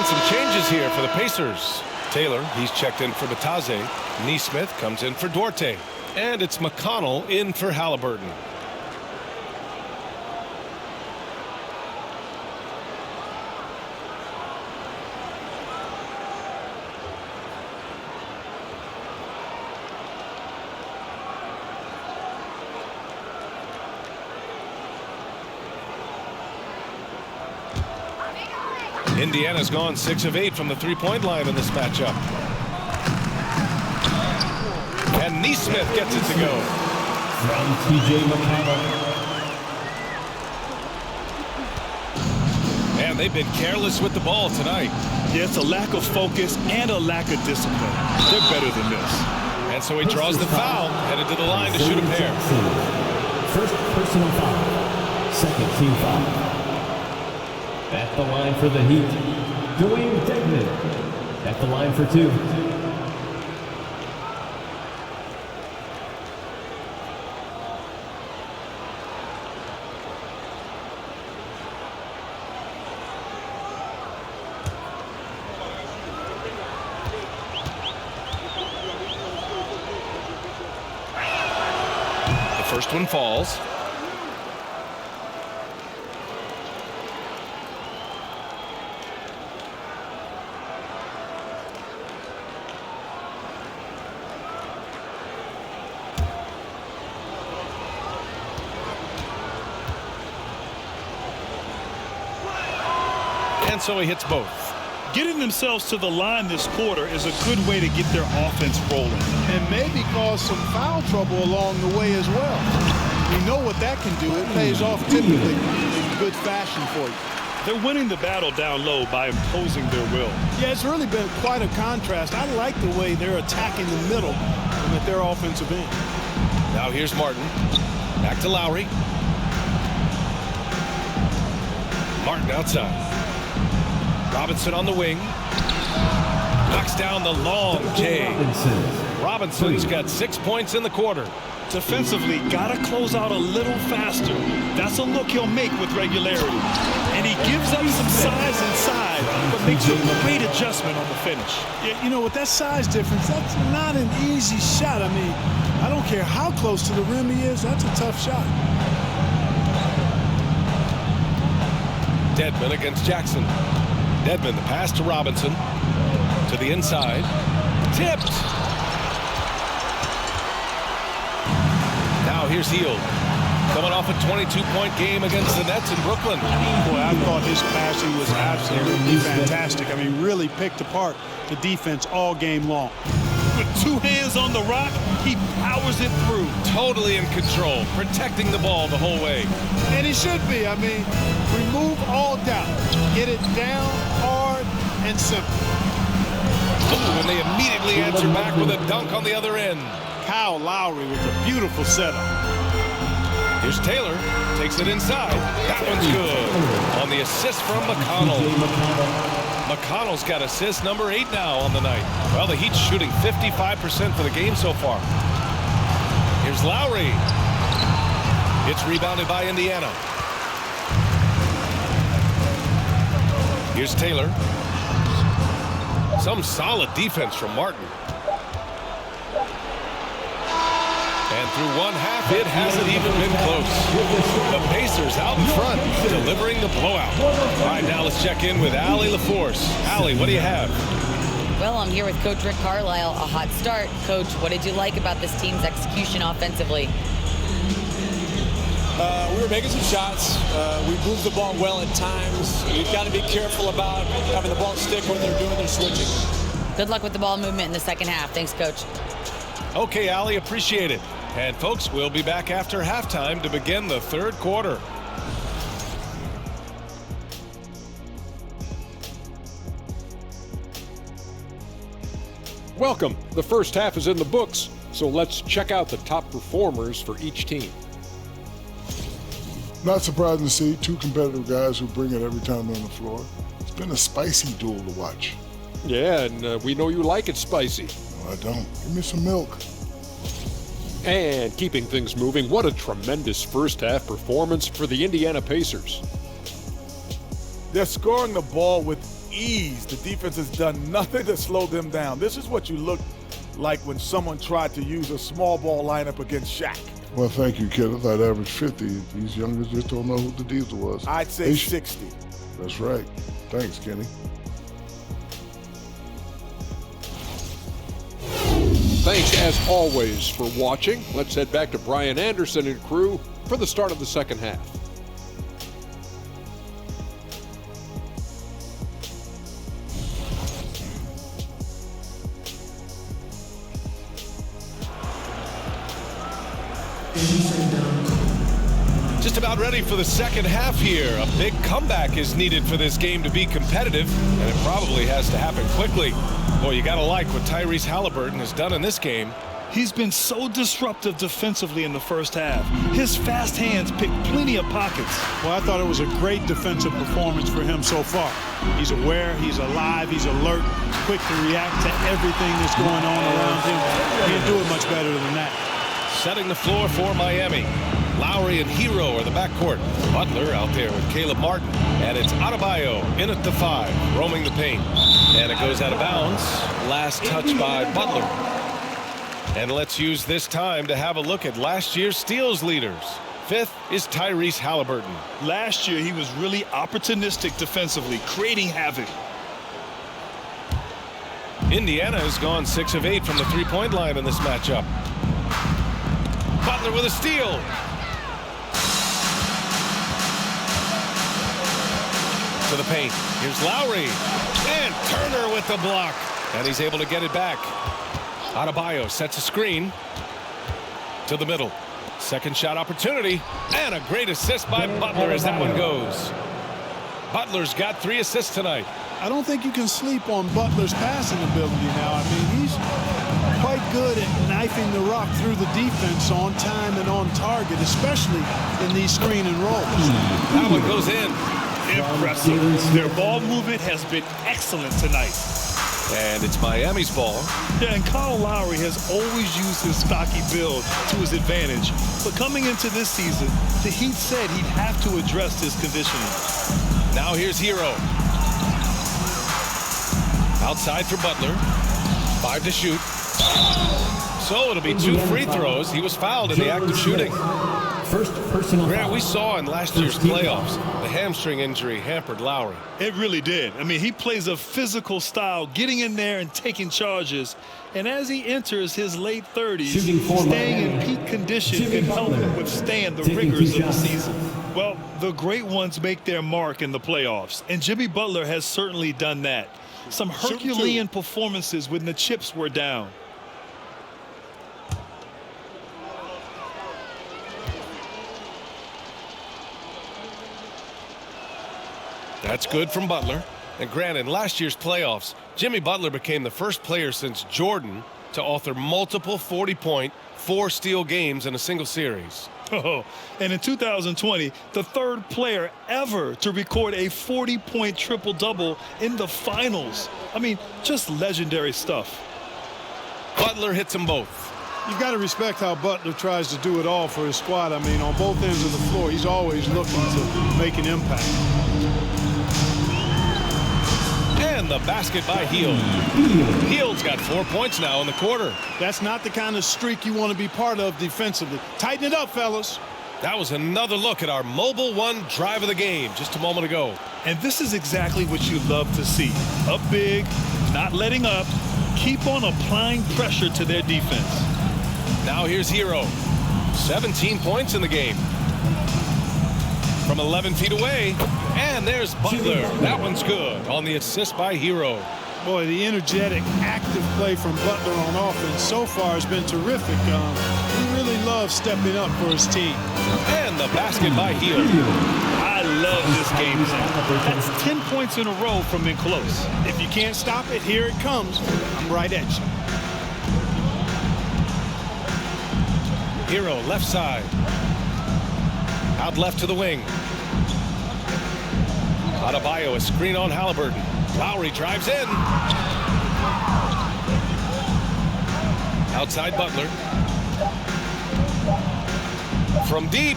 Some changes here for the Pacers. Taylor, he's checked in for Batase. Neesmith comes in for Duarte. And it's McConnell in for Halliburton. Indiana's gone 6 of 8 from the three-point line in this matchup. And Neesmith gets it to go. From T.J. McConnell. And they've been careless with the ball tonight. Yeah, it's a lack of focus and a lack of discipline. They're better than this. And so he draws the foul, headed to the line to shoot a pair. First personal foul. Second team foul. At the line for the Heat, Dwayne Dedmon. At the line for 2. First one falls. And so he hits both. Getting themselves to the line this quarter is a good way to get their offense rolling. And maybe cause some foul trouble along the way as well. We know what that can do. It pays off typically in good fashion for you. They're winning the battle down low by imposing their will. Yeah, it's really been quite a contrast. I like the way they're attacking the middle and at their offensive end. Now here's Martin. Back to Lowry. Martin outside. Robinson on the wing. Knocks down the long J. Robinson's got 6 points in the quarter. Defensively, got to close out a little faster. That's a look he'll make with regularity. And he gives up some size inside, but makes a great adjustment on the finish. Yeah, you know, with that size difference, that's not an easy shot. I mean, I don't care how close to the rim he is, that's a tough shot. Dedmon against Jackson. Dedmon, the pass to Robinson. To the inside. Tipped. Now here's Hield. Coming off a 22-point game against the Nets in Brooklyn. Boy, I thought his passing was absolutely fantastic. I mean, really picked apart the defense all game long. With 2 hands on the rock, he powers it through. Totally in control, protecting the ball the whole way. And he should be. I mean, remove all doubt. Get it down, hard, and simple. Ooh, and they immediately answer back with a dunk on the other end. Kyle Lowry with a beautiful setup. Here's Taylor. Takes it inside. That one's good. On the assist from McConnell. McConnell's got assist number 8 now on the night. Well, the Heat's shooting 55% for the game so far. Here's Lowry. It's rebounded by Indiana. Here's Taylor. Some solid defense from Martin. And through one half, it hasn't even been close. The Pacers out in front, delivering the blowout. All right, now let's check in with Allie LaForce. Allie, what do you have? Well, I'm here with Coach Rick Carlisle. A hot start. Coach, what did you like about this team's execution offensively? We were making some shots. We moved the ball well at times. We've got to be careful about having the ball stick when they're doing their switching. Good luck with the ball movement in the second half. Thanks, Coach. Okay, Allie, appreciate it. And folks, we'll be back after halftime to begin the third quarter. Welcome. The first half is in the books, so let's check out the top performers for each team. Not surprising to see 2 competitive guys who bring it every time they're on the floor. It's been a spicy duel to watch. Yeah, and we know you like it spicy. No, I don't. Give me some milk. And keeping things moving, what a tremendous first half performance for the Indiana Pacers. They're scoring the ball with ease. The defense has done nothing to slow them down. This is what you look like when someone tried to use a small ball lineup against Shaq. Well, thank you, kid. I thought average 50. These youngers just don't know who the diesel was. I'd say 60. That's right. Thanks, Kenny. Thanks, as always, for watching. Let's head back to Brian Anderson and crew for the start of the second half. Just about ready for the second half here. A big comeback is needed for this game to be competitive, and it probably has to happen quickly. Boy, you got to like what Tyrese Halliburton has done in this game. He's been so disruptive defensively in the first half. His fast hands pick plenty of pockets. Well, I thought it was a great defensive performance for him so far. He's aware, he's alive, he's alert, quick to react to everything that's going on around him. Can't do it much better than that. Setting the floor for Miami. Lowry and Hero are the backcourt. Butler out there with Caleb Martin. And it's Adebayo in at the 5, roaming the paint. And it goes out of bounds. Last touch by Butler. And let's use this time to have a look at last year's steals leaders. 5th is Tyrese Halliburton. Last year, he was really opportunistic defensively, creating havoc. Indiana has gone 6 of 8 from the three-point line in this matchup. Butler with a steal. To the paint. Here's Lowry. And Turner with the block. And he's able to get it back. Adebayo sets a screen to the middle. Second shot opportunity. And a great assist by Butler as that one goes. Butler's got 3 assists tonight. I don't think you can sleep on Butler's passing ability now. I mean, he's quite good at knifing the rock through the defense on time and on target, especially in these screen and rolls. That one goes in. Impressive. Their ball movement has been excellent tonight. And it's Miami's ball. Yeah, and Kyle Lowry has always used his stocky build to his advantage. But coming into this season, the Heat said he'd have to address his conditioning. Now here's Hero. Outside for Butler. 5 to shoot. So it'll be 2 free throws. He was fouled in the act of shooting. First personal Grant, foul. we saw in last year's playoffs, the hamstring injury hampered Lowry. It really did. I mean, he plays a physical style, getting in there and taking charges. And as he enters his late 30s, staying in peak condition can help him withstand the rigors of the season. Well, the great ones make their mark in the playoffs, and Jimmy Butler has certainly done that. Some Herculean performances when the chips were down. That's good from Butler. And granted, in last year's playoffs, Jimmy Butler became the first player since Jordan to author multiple 40-point, 4-steal games in a single series. Oh, and in 2020, the 3rd player ever to record a 40-point triple-double in the finals. I mean, just legendary stuff. Butler hits them both. You've got to respect how Butler tries to do it all for his squad. I mean, on both ends of the floor, he's always looking to make an impact. And the basket by Hield. Hield's got 4 points now in the quarter. That's not the kind of streak you want to be part of defensively. Tighten it up, fellas. That was another look at our Mobile One drive of the game just a moment ago. And this is exactly what you love to see. Up big, not letting up, keep on applying pressure to their defense. Now here's Hero. 17 points in the game. From 11 feet away. And there's Butler. That one's good on the assist by Hero. Boy, the energetic, active play from Butler on offense so far has been terrific. He really loves stepping up for his team. And the basket by Hield. I love this game plan. That's 10 points in a row from in close. If you can't stop it, here it comes. I'm right at you. Hero left side. Out left to the wing. Adebayo, a screen on Halliburton. Lowry drives in. Outside Butler. From deep.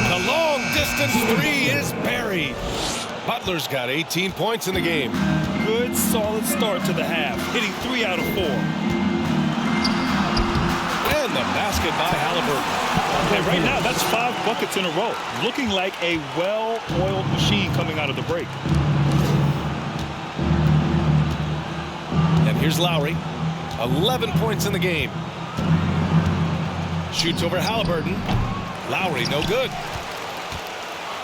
The long distance 3 is buried. Butler's got 18 points in the game. Good, solid start to the half, hitting 3 out of 4. And the basket by Halliburton. And right now, that's 5 buckets in a row. Looking like a well-oiled machine coming out of the break. And here's Lowry. 11 points in the game. Shoots over Halliburton. Lowry, no good.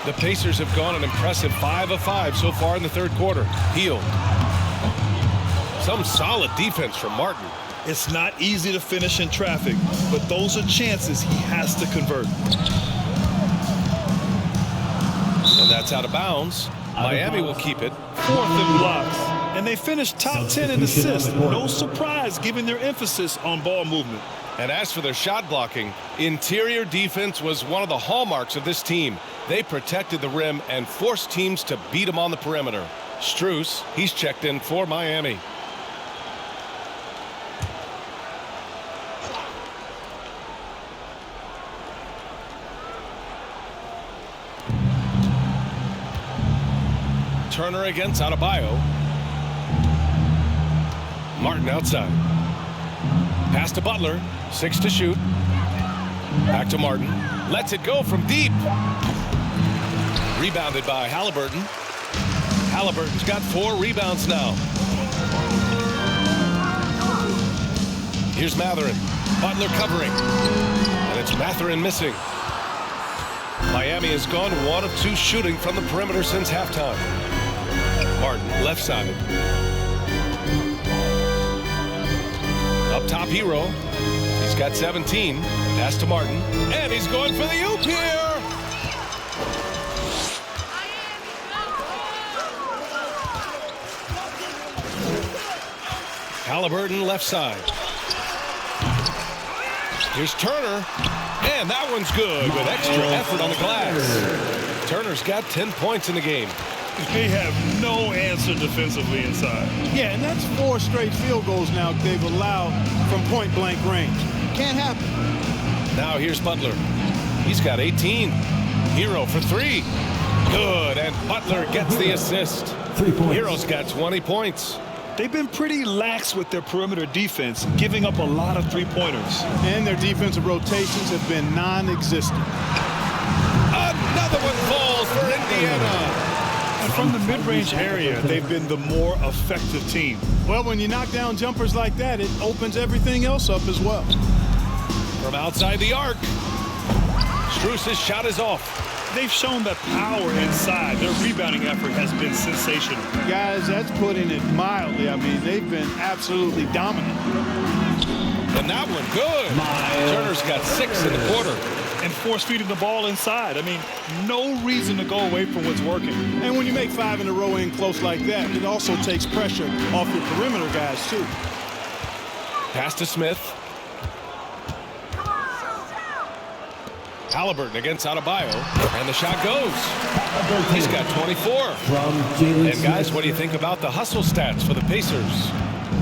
The Pacers have gone an impressive 5 of 5 so far in the 3rd quarter. Hield. Some solid defense from Martin. It's not easy to finish in traffic, but those are chances he has to convert. And that's out of bounds. Miami will keep it. 4th in blocks. And they finished top 10 in assists. No surprise given their emphasis on ball movement. And as for their shot blocking, interior defense was one of the hallmarks of this team. They protected the rim and forced teams to beat them on the perimeter. Strus, he's checked in for Miami. Turner against Adebayo. Martin outside. Pass to Butler. 6 to shoot. Back to Martin. Lets it go from deep. Rebounded by Halliburton. Halliburton's got 4 rebounds now. Here's Mathurin. Butler covering. And it's Mathurin missing. Miami has gone 1 of 2 shooting from the perimeter since halftime. Martin, left side. Up top, Hero. He's got 17. Pass to Martin. And he's going for the oop here. Halliburton, left side. Here's Turner. And that one's good with extra effort on the glass. Turner's got 10 points in the game. They have no answer defensively inside. Yeah, and that's 4 straight field goals now they've allowed from point-blank range. Can't happen. Now here's Butler. He's got 18. Hero for 3. Good, and Butler gets the assist. 3 points. Hero's got 20 points. They've been pretty lax with their perimeter defense, giving up a lot of three-pointers. And their defensive rotations have been non-existent. Another one falls for Indiana. And from the mid-range area, they've been the more effective team. Well, when you knock down jumpers like that, it opens everything else up as well. From outside the arc, Strus' shot is off. They've shown that power inside. Their rebounding effort has been sensational. Guys, that's putting it mildly. I mean, they've been absolutely dominant. And that one, good. Turner's got 6 in the quarter. And force-feeding the ball inside. I mean, no reason to go away from what's working. And when you make 5 in a row in close like that, it also takes pressure off your perimeter guys, too. Pass to Smith. Halliburton against Adebayo, and the shot goes. He's got 24. And guys, what do you think about the hustle stats for the Pacers?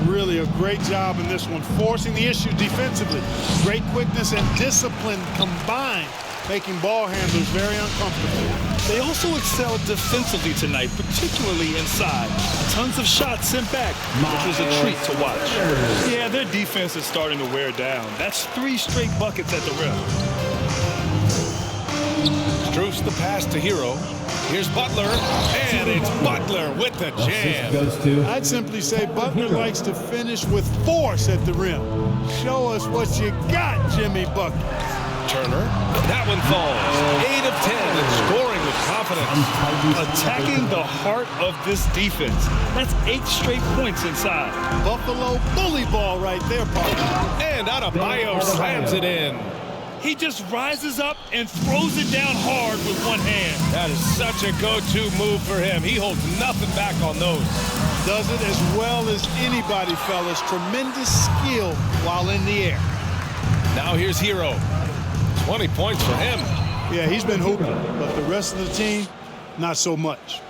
Really a great job in this one, forcing the issue defensively. Great quickness and discipline combined, making ball handlers very uncomfortable. They also excelled defensively tonight, particularly inside. Tons of shots sent back, which was a treat to watch. Yeah, their defense is starting to wear down. That's 3 straight buckets at the rim. Strus the pass to Hero. Here's Butler, and it's Butler with the jam. I'd simply say Butler likes to finish with force at the rim. Show us what you got, Jimmy Bucket. Turner, that one falls. 8 of 10 and scoring with confidence. Attacking the heart of this defense. That's 8 straight points inside. Buffalo bully ball right there, partner. And Adebayo slams it in. He just rises up and throws it down hard with one hand. That is such a go-to move for him. He holds nothing back on those. Does it as well as anybody, fellas. Tremendous skill while in the air. Now here's Hero. 20 points for him. Yeah, he's been hooping, but the rest of the team, not so much.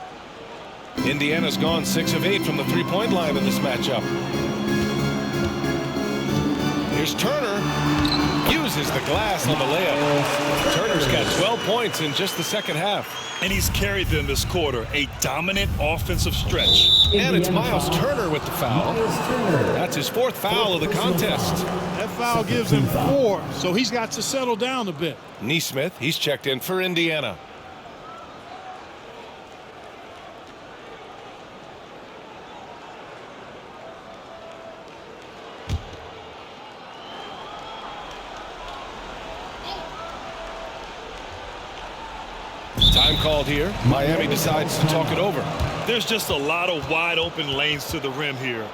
Indiana's gone 6 of 8 from the three-point line in this matchup. Here's Turner. Uses the glass on the layup. Turner's got 12 points in just the second half. And he's carried them this quarter. A dominant offensive stretch. And it's Miles Turner with the foul. That's his 4th foul of the contest. That foul gives him 4, so he's got to settle down a bit. Nesmith, he's checked in for Indiana. Time called here. Miami decides to talk it over. There's just a lot of wide open lanes to the rim here.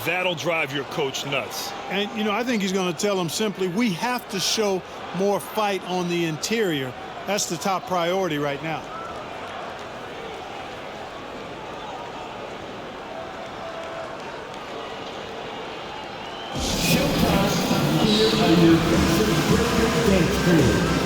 That'll drive your coach nuts. And, you know, I think he's going to tell them simply, we have to show more fight on the interior. That's the top priority right now. your basic breaker dance crew.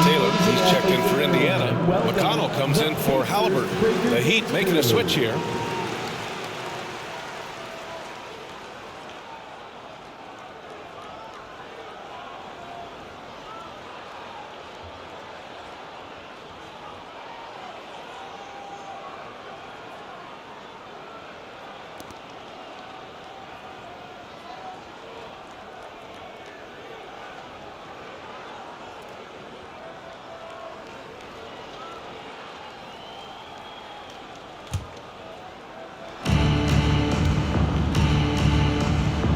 Taylor, he's checked in for Indiana. McConnell comes in for Halliburton. The Heat making a switch here.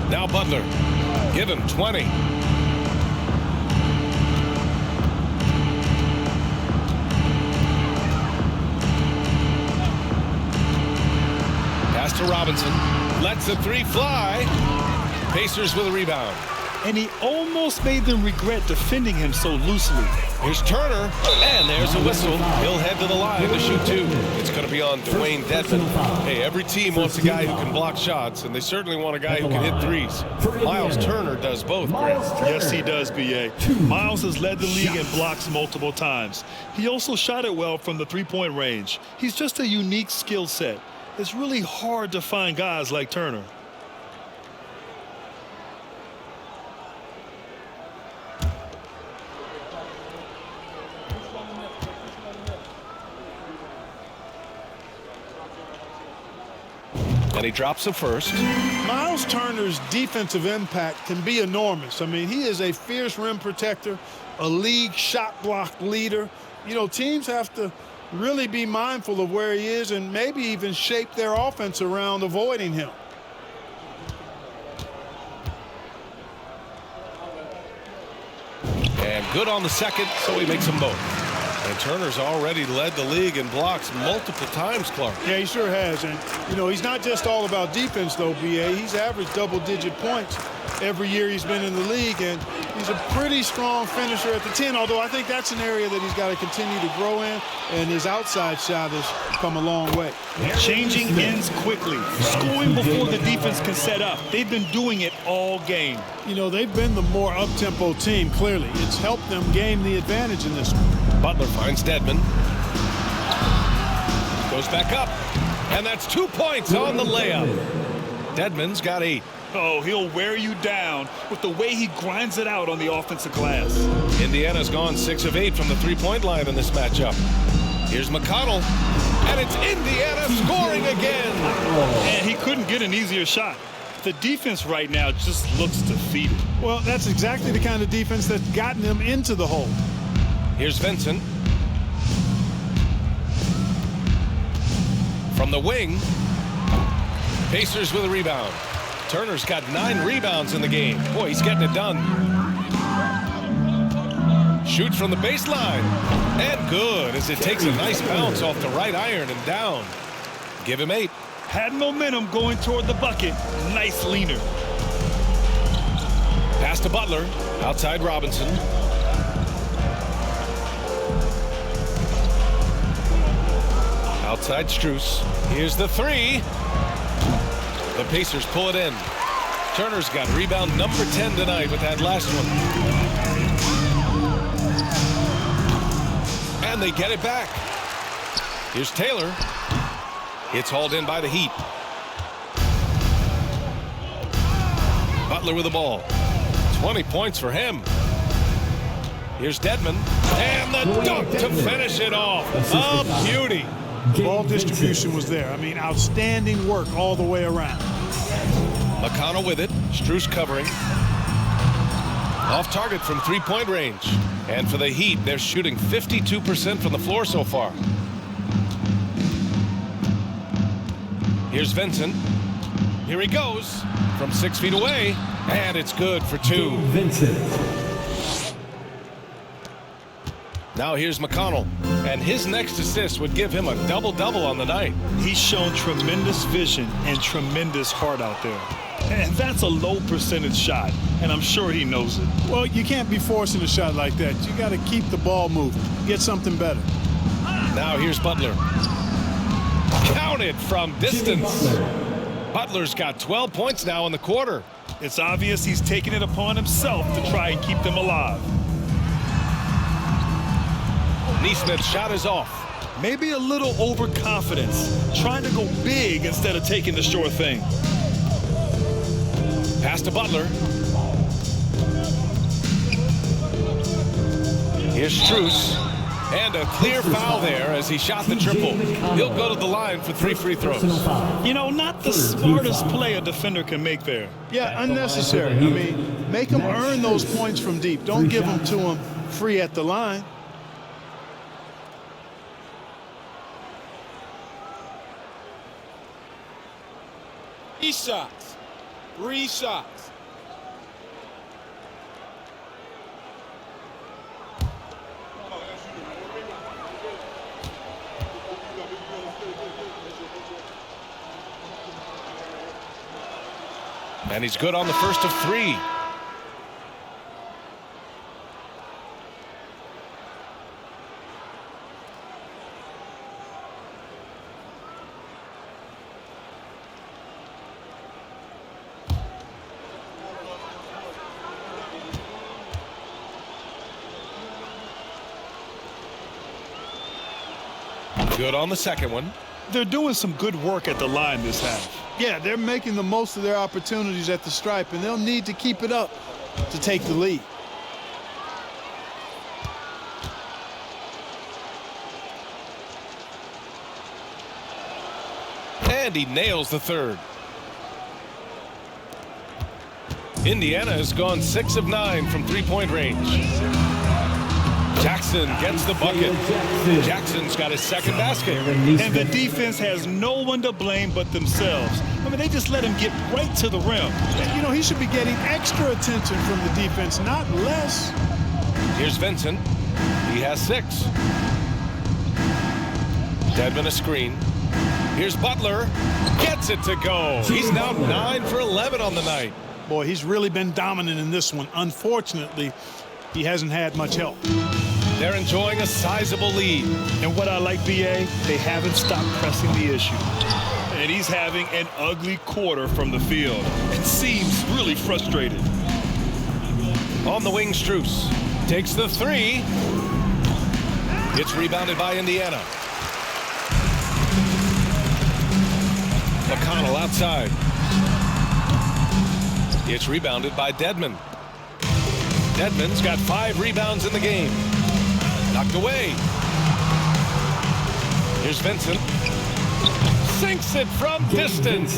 Now Butler, give him 20. Pass to Robinson, lets the three fly. Pacers with a rebound. And he almost made them regret defending him so loosely. Here's Turner, and there's a whistle. He'll head to the line to shoot two. It's going to be on Dwayne Dedmon. Hey, every team wants a guy who can block shots, and they certainly want a guy who can hit threes. Miles Turner does both, Grant. Yes, he does, B.A. Miles has led the league in blocks multiple times. He also shot it well from the three-point range. He's just a unique skill set. It's really hard to find guys like Turner. And he drops the first. Miles Turner's defensive impact can be enormous. I mean, he is a fierce rim protector, a league shot block leader. You know, teams have to really be mindful of where he is and maybe even shape their offense around avoiding him. And good on the second, so he makes them both. And Turner's already led the league in blocks multiple times, Clark. Yeah, he sure has. And, you know, he's not just all about defense, though, B.A. He's averaged double-digit points every year he's been in the league, and he's a pretty strong finisher at the 10, although I think that's an area that he's got to continue to grow in, and his outside shot has come a long way. Changing ends quickly, scoring before the defense can set up. They've been doing it all game. You know, they've been the more up-tempo team, clearly. It's helped them gain the advantage in this one. Butler finds Dedmon. Goes back up, and that's 2 points on the layup. Dedmon's got 8. Oh, he'll wear you down with the way he grinds it out on the offensive glass. Indiana's gone 6 of 8 from the three-point line in this matchup. Here's McConnell, and it's Indiana scoring again. And he couldn't get an easier shot. The defense right now just looks defeated. Well, that's exactly the kind of defense that's gotten them into the hole. Here's Vincent. From the wing, Pacers with a rebound. Turner's got 9 rebounds in the game. Boy, he's getting it done. Shoots from the baseline. And good, as it takes a nice bounce off the right iron and down. Give him 8. Had momentum going toward the bucket. Nice leaner. Pass to Butler. Outside Robinson. Outside Strus. Here's the 3. The Pacers pull it in. Turner's got rebound number 10 tonight with that last one. And they get it back. Here's Taylor. It's hauled in by the Heat. Butler with the ball. 20 points for him. Here's Dedmon. And the dunk to finish it off. A beauty. Ball distribution was there. I mean, outstanding work all the way around. McConnell with it. Strus covering. Off target from three-point range. And for the Heat, they're shooting 52% from the floor so far. Here's Vincent. Here he goes from 6 feet away. And it's good for two. Vincent. Now here's McConnell. And his next assist would give him a double-double on the night. He's shown tremendous vision and tremendous heart out there. And that's a low percentage shot, and I'm sure he knows it. Well, you can't be forcing a shot like that. You got to keep the ball moving. Get something better. Now here's Butler. Counted from distance. Butler's got 12 points now in the quarter. It's obvious he's taking it upon himself to try and keep them alive. Neesmith's shot is off. Maybe a little overconfidence, trying to go big instead of taking the sure thing. Pass to Butler. Here's Strus. And a clear foul there as he shot the triple. He'll go to the line for 3 free throws. You know, not the smartest play a defender can make there. Yeah, unnecessary. I mean, make them earn those points from deep. Don't give them to them free at the line. Three shots. 3 shots. And he's good on the first of 3. Good on the second one. They're doing some good work at the line this half. Yeah, they're making the most of their opportunities at the stripe, and they'll need to keep it up to take the lead. And he nails the third. Indiana has gone 6 of 9 from three-point range. Jackson gets the bucket. Jackson's got his second basket. And the defense has no one to blame but themselves. I mean, they just let him get right to the rim. You know, he should be getting extra attention from the defense, not less. Here's Vincent. He has 6. Dedmon a screen. Here's Butler. Gets it to go. He's now 9 for 11 on the night. Boy, he's really been dominant in this one. Unfortunately, he hasn't had much help. They're enjoying a sizable lead. And what I like, B.A., they haven't stopped pressing the issue. And he's having an ugly quarter from the field. It seems really frustrated. On the wing, Strus takes the 3. It's rebounded by Indiana. McConnell outside. It's rebounded by Dedmon. Dedmon's got 5 rebounds in the game. Knocked away. Here's Vincent. Sinks it from distance.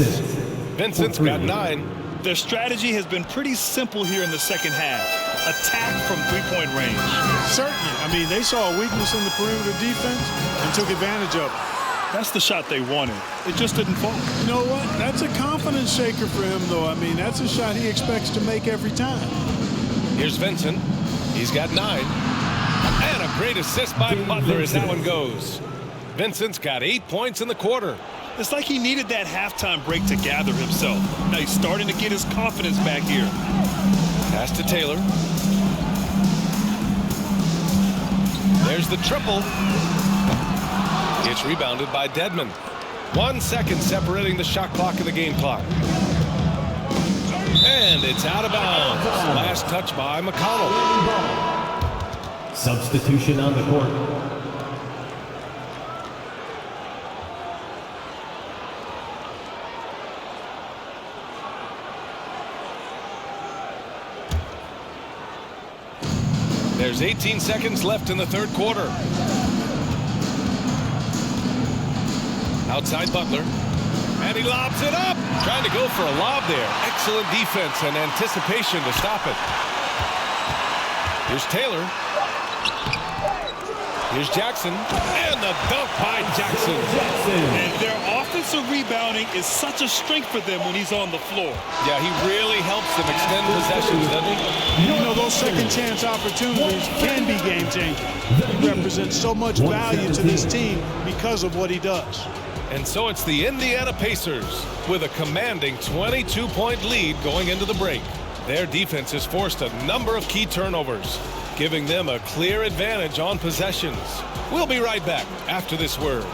Vincent's got 9. Their strategy has been pretty simple here in the second half. Attack from three-point range. Certainly. I mean, they saw a weakness in the perimeter defense and took advantage of it. That's the shot they wanted. It just didn't fall. You know what? That's a confidence shaker for him, though. I mean, that's a shot he expects to make every time. Here's Vincent. He's got 9. And a great assist by Butler as that one goes. Vincent's got 8 points in the quarter. It's like he needed that halftime break to gather himself. Now he's starting to get his confidence back here. Pass to Taylor. There's the triple. It's rebounded by Dedmon. 1 second separating the shot clock and the game clock. And it's out of bounds. Last touch by McConnell. Substitution on the court. There's 18 seconds left in the third quarter. Outside Butler. And he lobs it up. Trying to go for a lob there. Excellent defense and anticipation to stop it. Here's Taylor. Here's Jackson. And the dunk by Jackson. And their offensive rebounding is such a strength for them when he's on the floor. Yeah, he really helps them extend possessions, doesn't he? You know, those second chance opportunities can be game changing. He represents so much value to this team because of what he does. And so it's the Indiana Pacers with a commanding 22-point lead going into the break. Their defense has forced a number of key turnovers, giving them a clear advantage on possessions. We'll be right back after this word.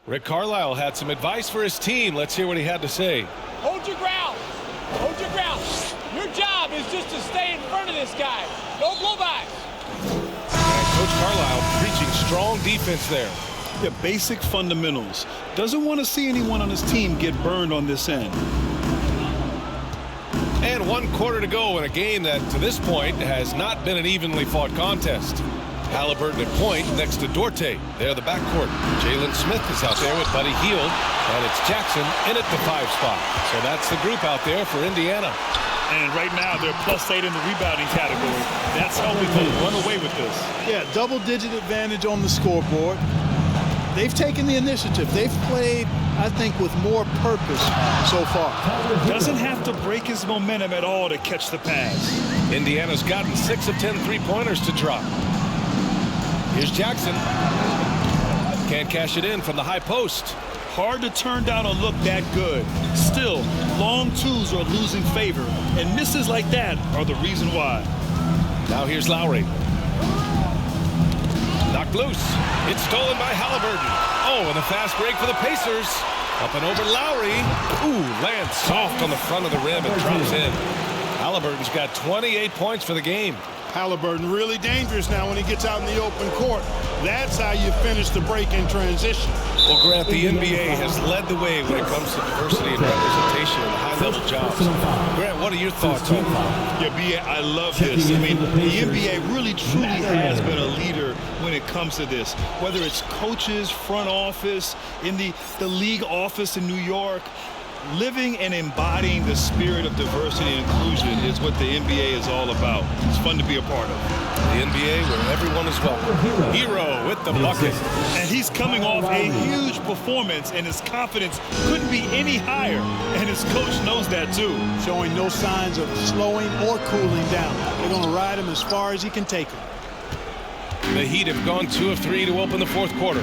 Rick Carlisle had some advice for his team. Let's hear what he had to say. Hold your ground. Hold your ground. Your job is just to stay in front of this guy. No blow-bys. And Coach Carlisle preaching strong defense there. Yeah, basic fundamentals. Doesn't want to see anyone on his team get burned on this end. And 1 quarter to go in a game that, to this point, has not been an evenly fought contest. Halliburton at point next to Dorte. They're the backcourt. Jalen Smith is out there with Buddy Hield. And it's Jackson in at the 5 spot. So that's the group out there for Indiana. And right now, they're +8 in the rebounding category. That's helping them run away with this. Yeah, double-digit advantage on the scoreboard. They've taken the initiative. They've played, I think, with more purpose so far. Doesn't have to break his momentum at all to catch the pass. Indiana's gotten 6 of 10 three-pointers to drop. Here's Jackson. Can't cash it in from the high post. Hard to turn down a look that good. Still, long twos are losing favor, and misses like that are the reason why. Now here's Lowry. Knocked loose. It's stolen by Halliburton. Oh, and a fast break for the Pacers. Up and over Lowry. Ooh, lands soft on the front of the rim and drops in. Halliburton's got 28 points for the game. Halliburton really dangerous now when he gets out in the open court. That's how you finish the break in transition. Well, Grant, the NBA has led the way when it comes to diversity and representation in the high-level jobs. Grant, what are your thoughts on that? Yeah, B.A., I love this. I mean, the NBA really, truly has been a leader when it comes to this. Whether it's coaches, front office, in the league office in New York, living and embodying the spirit of diversity and inclusion is what the NBA is all about. It's fun to be a part of. The NBA where everyone is welcome. Hero with the bucket. And he's coming off a huge performance, and his confidence couldn't be any higher. And his coach knows that too. Showing no signs of slowing or cooling down. They're going to ride him as far as he can take him. The Heat have gone 2 of 3 to open the fourth quarter.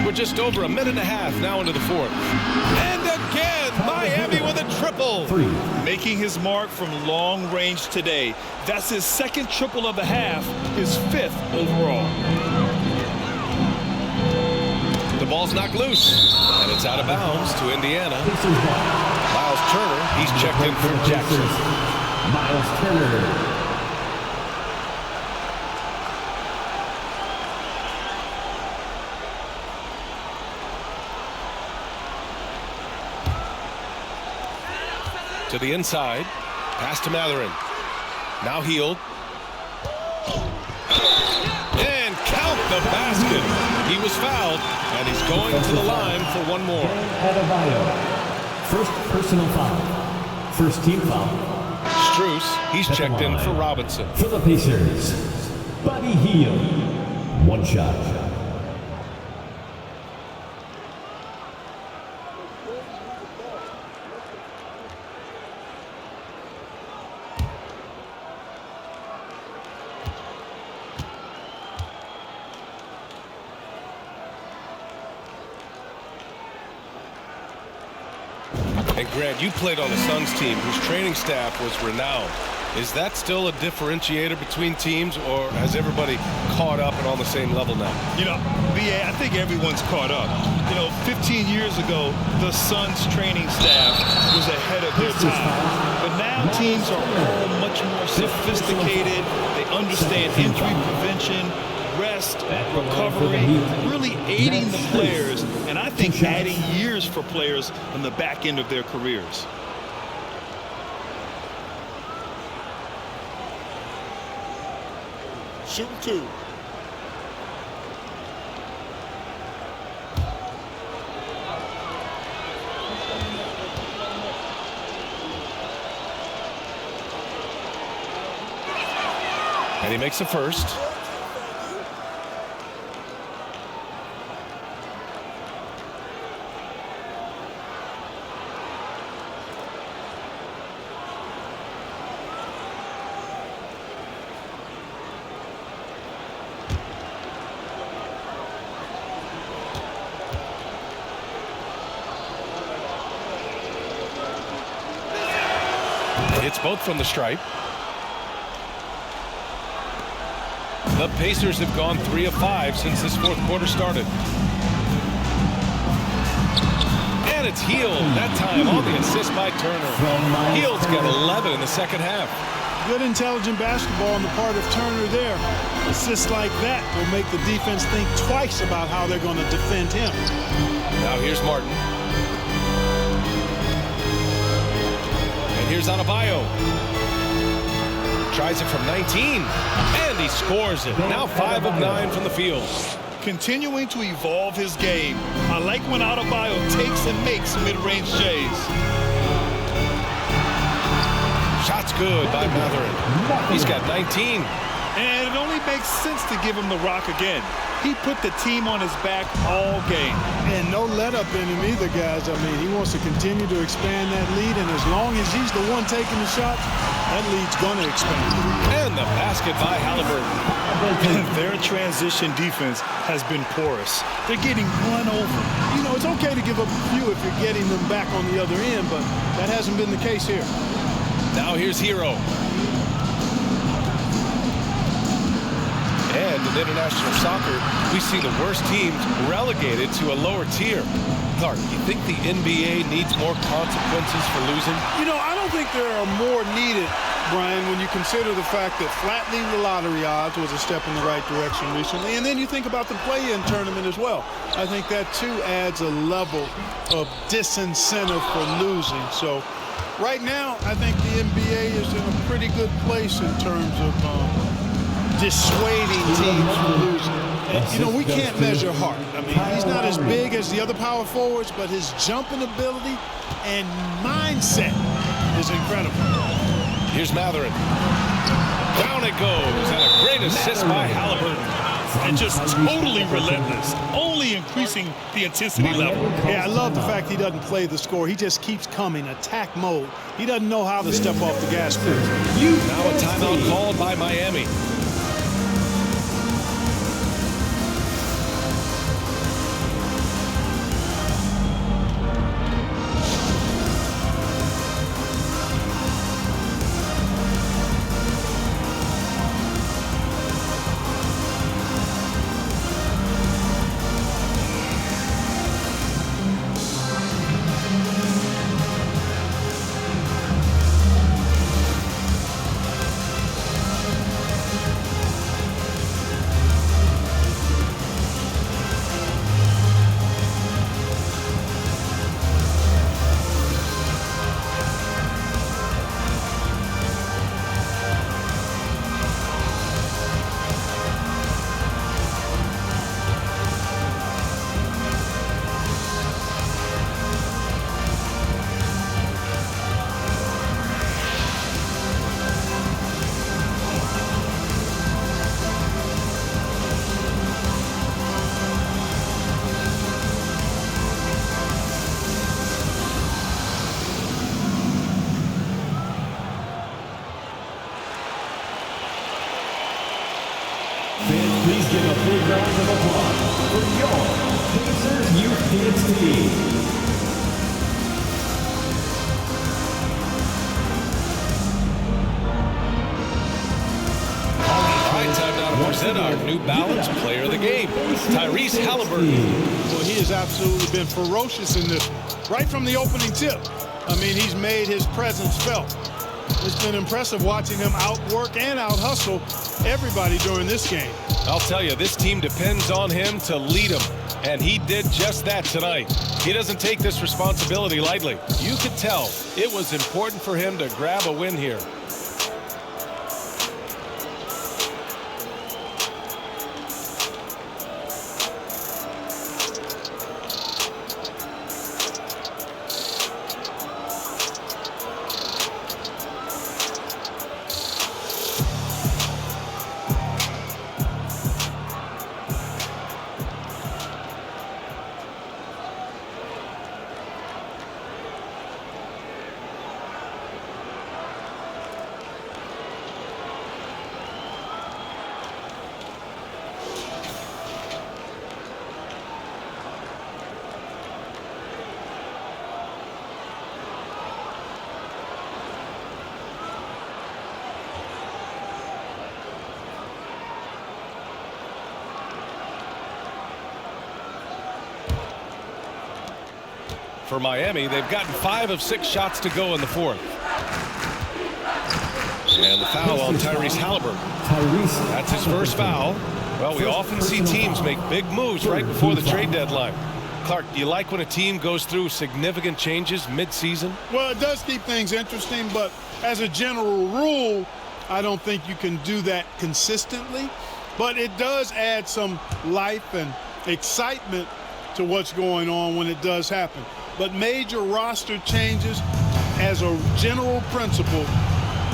We're just over a minute and a half now into the fourth. And again, Miami with a triple. Making his mark from long range today. That's his second triple of the half, his 5th overall. The ball's knocked loose, and it's out of bounds to Indiana. Miles Turner, he's checked in for Jackson. Miles Turner. To the inside, pass to Matherin. Now Hield. And count the basket. He was fouled, and he's going to the line for one more. First personal foul. First team foul. Strus, he's checked in for Robinson. For the Pacers, Buddy Hield. One shot. And Grant, you played on the Suns team whose training staff was renowned Is that still a differentiator between teams, or has everybody caught up and on the same level now? You know, BA, I think everyone's caught up. You know, 15 years ago, the Suns training staff was ahead of their time. But now teams are all much more sophisticated. They understand injury prevention, rest, recovery, really aiding the players, and I think adding years for players on the back end of their careers. Shoot 2. And he makes the first. It's both from the stripe. The Pacers have gone 3 of 5 since this fourth quarter started. And it's Hield, that time on the assist by Turner. Hield's got 11 in the second half. Good intelligent basketball on the part of Turner there. Assists like that will make the defense think twice about how they're going to defend him. Now here's Martin. Here's Adebayo. Tries it from 19, and he scores it. Now 5 of 9 from the field. Continuing to evolve his game. I like when Adebayo takes and makes mid-range J's. Shot's good by Matherin. He's got 19. And it only makes sense to give him the rock again. He put the team on his back all game. And no let-up in him either, guys. I mean, he wants to continue to expand that lead, and as long as he's the one taking the shots, that lead's going to expand. And the basket by Halliburton. Their transition defense has been porous. They're getting run over. You know, it's okay to give up a few if you're getting them back on the other end, but that hasn't been the case here. Now here's Hero. And in international soccer, we see the worst teams relegated to a lower tier. Clark, you think the NBA needs more consequences for losing? You know, I don't think there are more needed, Brian, when you consider the fact that flattening the lottery odds was a step in the right direction recently. And then you think about the play-in tournament as well. I think that, too, adds a level of disincentive for losing. So right now, I think the NBA is in a pretty good place in terms of dissuading teams from losing. And, you know, we can't measure heart. I mean, he's not as big as the other power forwards, but his jumping ability and mindset is incredible. Here's Matherin. Down it goes, and a great assist by Halliburton. And just totally relentless, only increasing the intensity level. Yeah, I love the fact he doesn't play the score. He just keeps coming, attack mode. He doesn't know how to step off the gas pedal. Now a timeout called by Miami. Please give a big round of applause for your Pacers Youth Kids team. New Balance Player of the Game, Tyrese Halliburton. Well, he has absolutely been ferocious in this, right from the opening tip. I mean, he's made his presence felt. It's been impressive watching him outwork and out-hustle everybody during this game. I'll tell you, this team depends on him to lead them, and he did just that tonight. He doesn't take this responsibility lightly. You could tell it was important for him to grab a win here. For Miami, they've gotten 5 of 6 shots to go in the fourth. And the foul on Tyrese Halliburton. That's his first foul. Well, we often see teams make big moves right before the trade deadline. Clark, do you like when a team goes through significant changes mid-season? Well, it does keep things interesting, but as a general rule, I don't think you can do that consistently. But it does add some life and excitement to what's going on when it does happen. But major roster changes, as a general principle,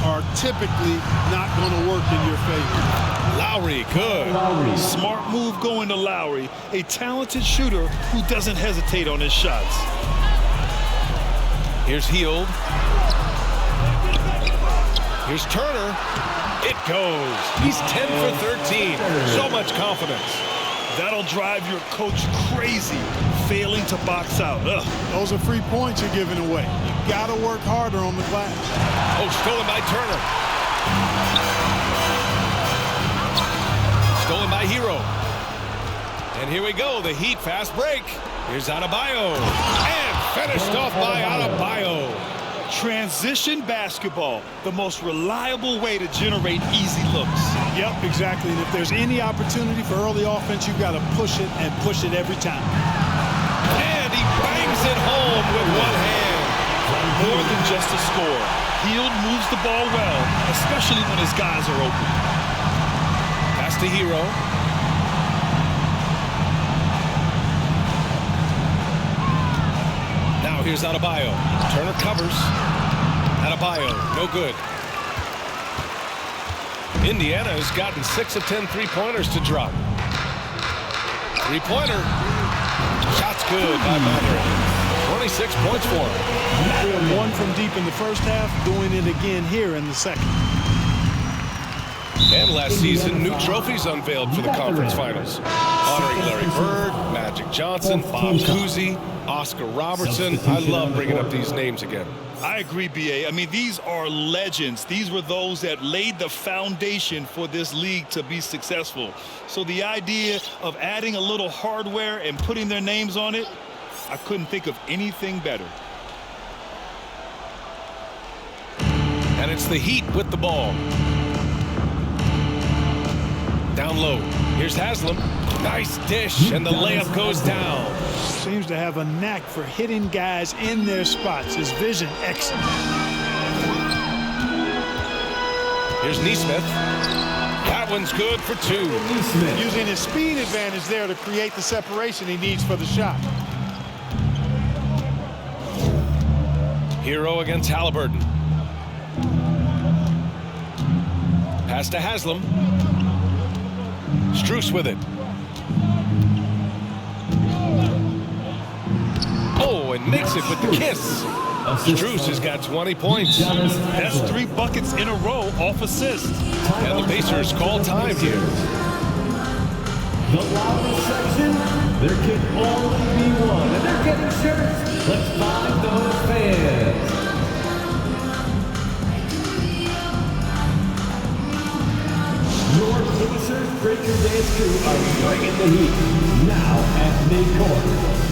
are typically not going to work in your favor. Lowry, good. Smart move going to Lowry, a talented shooter who doesn't hesitate on his shots. Here's Hield. Here's Turner. It goes. He's 10 for 13. So much confidence. That'll drive your coach crazy, failing to box out. Ugh. Those are free points you're giving away. You got to work harder on the glass. Oh, stolen by Turner. Stolen by Hero. And here we go, the Heat fast break. Here's Adebayo. And finished off by Adebayo. Transition basketball, the most reliable way to generate easy looks. Yep, exactly. And if there's any opportunity for early offense, you've got to push it and push it every time. And he bangs it home with one hand. More than just a score. Hield moves the ball well, especially when his guys are open. Pass to Hero. Now here's Adebayo. Turner covers. Adebayo, no good. Indiana has gotten 6 of 10 three-pointers to drop. Three-pointer. Shot's good by Butler. 26 points for him. One from deep in the first half, doing it again here in the second. And last season, new trophies unveiled for the conference finals, honoring Larry Bird, Magic Johnson, Bob Cousy, Oscar Robertson. I love bringing up these names again. I agree, B.A. I mean, these are legends. These were those that laid the foundation for this league to be successful. So the idea of adding a little hardware and putting their names on it, I couldn't think of anything better. And it's the Heat with the ball. Down low. Here's Haslam. Nice dish, and the layup goes down. Seems to have a knack for hitting guys in their spots. His vision excellent. Here's Nesmith. That one's good for 2. Using his speed advantage there to create the separation he needs for the shot. Hero against Halliburton. Pass to Haslam. Strus with it. Oh, and makes it with the kiss. Strus has got 20 points. That's 3 buckets in a row off assist. And the Pacers call time here. The loudest section, there can only be one. And they're getting shirts. Let's find those fans. Your Pacers Breaker Dance crew are bringing the heat. Now at midcourt.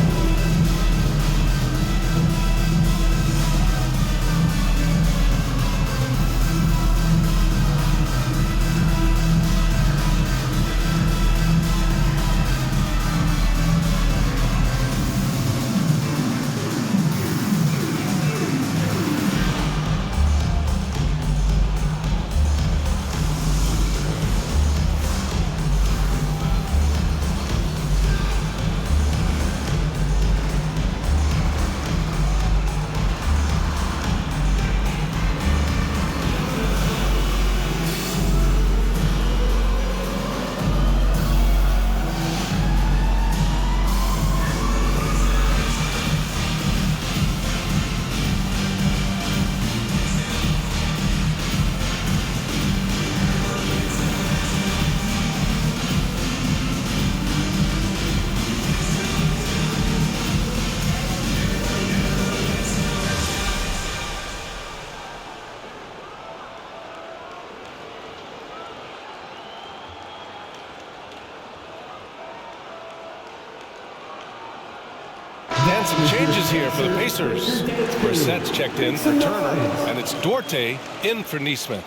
And some changes here for the Pacers. Brissett's checked in for Turner, and it's Duarte in for Neesmith.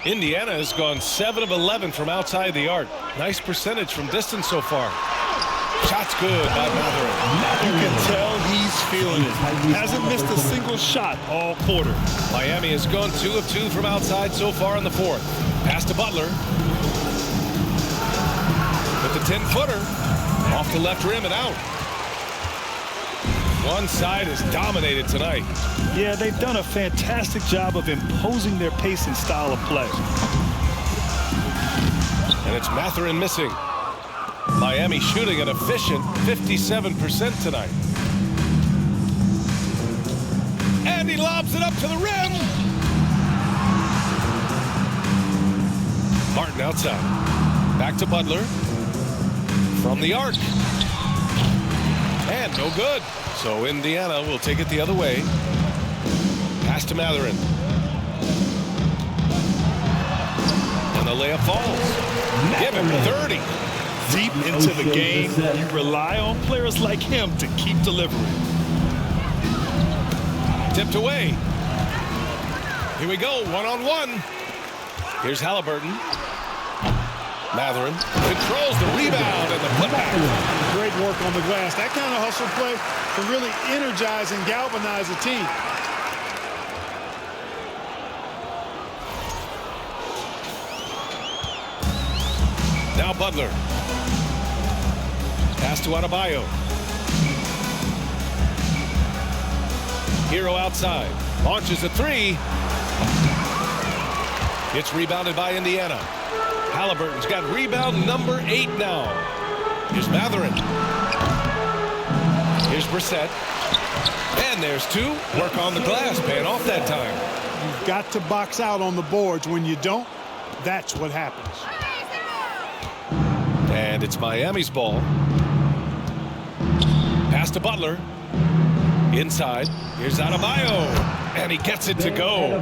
Indiana has gone 7 of 11 from outside the arc. Nice percentage from distance so far. Shot's good by Mathurin. You can tell he's feeling it. Hasn't missed a single shot all quarter. Miami has gone 2 of 2 from outside so far in the fourth. Pass to Butler. With the 10-footer. Off the left rim and out. One side is dominated tonight. Yeah, they've done a fantastic job of imposing their pace and style of play. And it's Mathurin missing. Miami shooting an efficient 57% tonight. And he lobs it up to the rim. Martin outside. Back to Butler. From the arc. And no good. So Indiana will take it the other way. Pass to Mathurin. And the layup falls. Give him 30. Deep into the game, you rely on players like him to keep delivering. Tipped away. Here we go, one-on-one. Here's Halliburton. Mathurin controls the rebound and the putback. Great work on the glass. That kind of hustle play can really energize and galvanize a team. Now Butler. Pass to Adebayo. Hero outside. Launches a three. It's rebounded by Indiana. Halliburton's got rebound number 8 now. Here's Mathurin. Here's Brissett. And there's 2. Work on the glass, paying off that time. You've got to box out on the boards. When you don't, that's what happens. And it's Miami's ball. Pass to Butler. Inside. Here's Adebayo. And he gets it to go.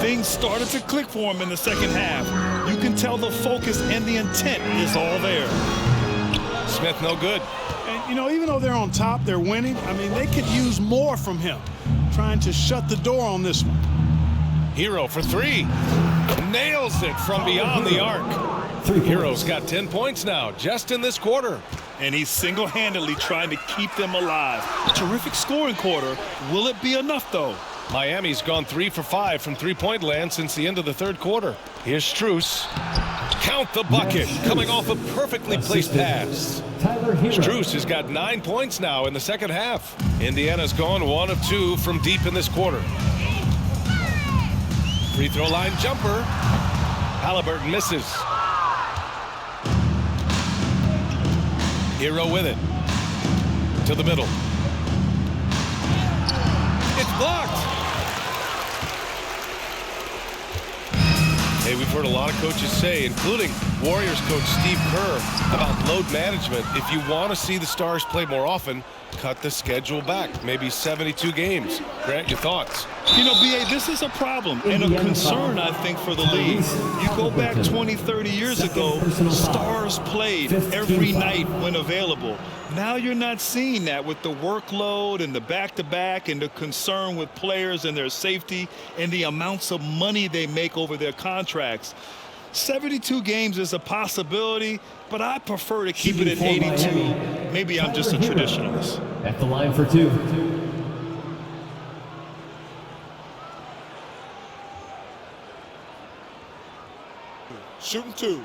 Things started to click for him in the second half. You can tell the focus and the intent is all there. Smith no good. And, you know, even though they're on top, they're winning. I mean, they could use more from him. Trying to shut the door on this one. Hero for 3. Nails it from beyond the arc. Hero's got 10 points now, just in this quarter. And he's single-handedly trying to keep them alive. Terrific scoring quarter. Will it be enough, though? Miami's gone 3 for 5 from three-point land since the end of the third quarter. Here's Strus. Count the bucket, coming off a perfectly placed pass. Strus has got 9 points now in the second half. Indiana's gone 1 of 2 from deep in this quarter. Free throw line jumper. Halliburton misses. Hero with it. To the middle. It's blocked. Hey, we've heard a lot of coaches say, including Warriors coach Steve Kerr, about load management. If you want to see the Stars play more often, cut the schedule back, maybe 72 games. Grant, your thoughts? You know, B.A., this is a problem and a concern, I think, for the league. You go back 20, 30 years ago, Stars played every night when available. Now you're not seeing that with the workload and the back-to-back and the concern with players and their safety and the amounts of money they make over their contracts. 72 games is a possibility, but I prefer to keep it at 82. Maybe I'm just a traditionalist. At the line for two. Shooting two.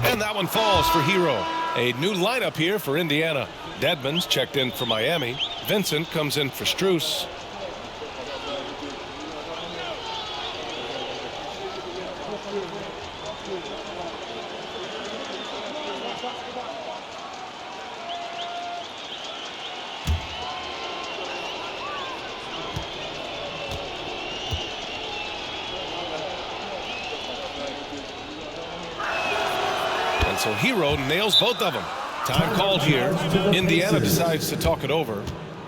And that one falls for Hero. A new lineup here for Indiana. Dedmon's checked in for Miami. Vincent comes in for Strus. So Hero nails both of them. Time called here. Indiana decides to talk it over.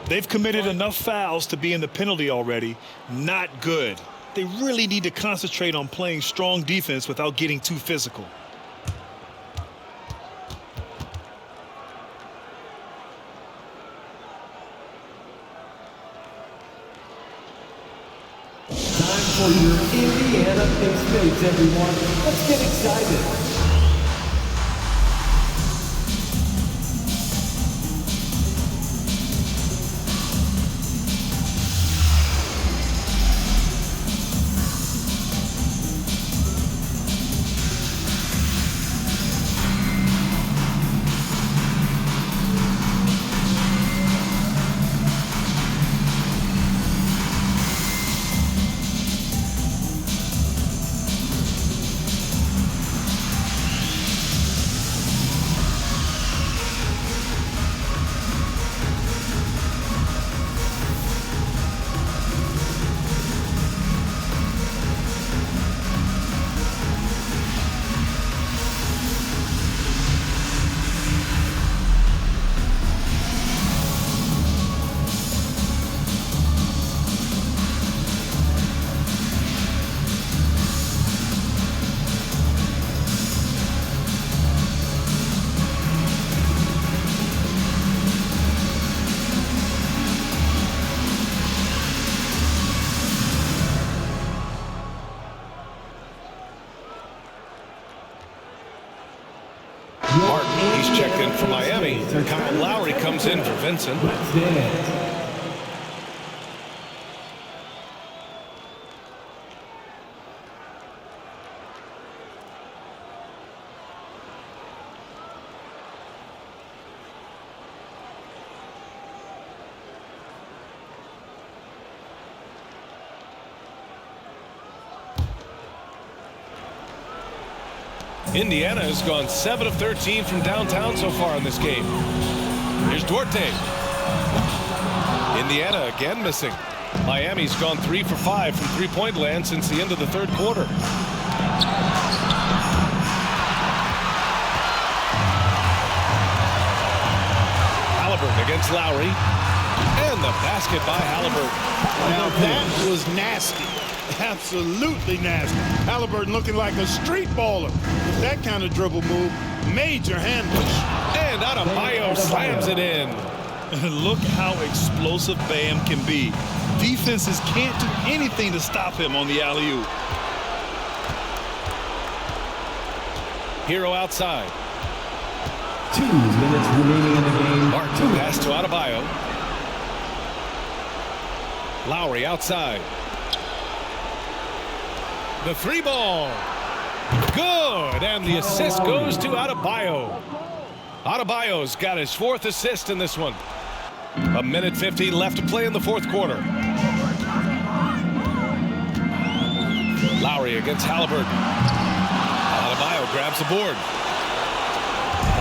They've committed enough fouls to be in the penalty already. Not good. They really need to concentrate on playing strong defense without getting too physical. Time for your Indiana Big Spades, everyone. Let's get excited. Martin, he's checked in for Miami. Kyle Lowry comes in for Vincent. Indiana has gone 7 of 13 from downtown so far in this game. Here's Duarte. Indiana again missing. Miami's gone 3 for 5 from three-point land since the end of the third quarter. Halliburton against Lowry. And the basket by Halliburton. Now that was nasty. Absolutely nasty. Halliburton looking like a street baller. With that kind of dribble move, major hand push. And Adebayo slams it in. Look how explosive Bam can be. Defenses can't do anything to stop him on the alley-oop. Hero outside. 2 minutes remaining in the game. Martin pass to Adebayo. Lowry outside. The three ball. Good. And the assist goes to Adebayo. Adebayo's got his 4th assist in this one. 1:50 left to play in the 4th quarter. Lowry against Halliburton. Adebayo grabs the board.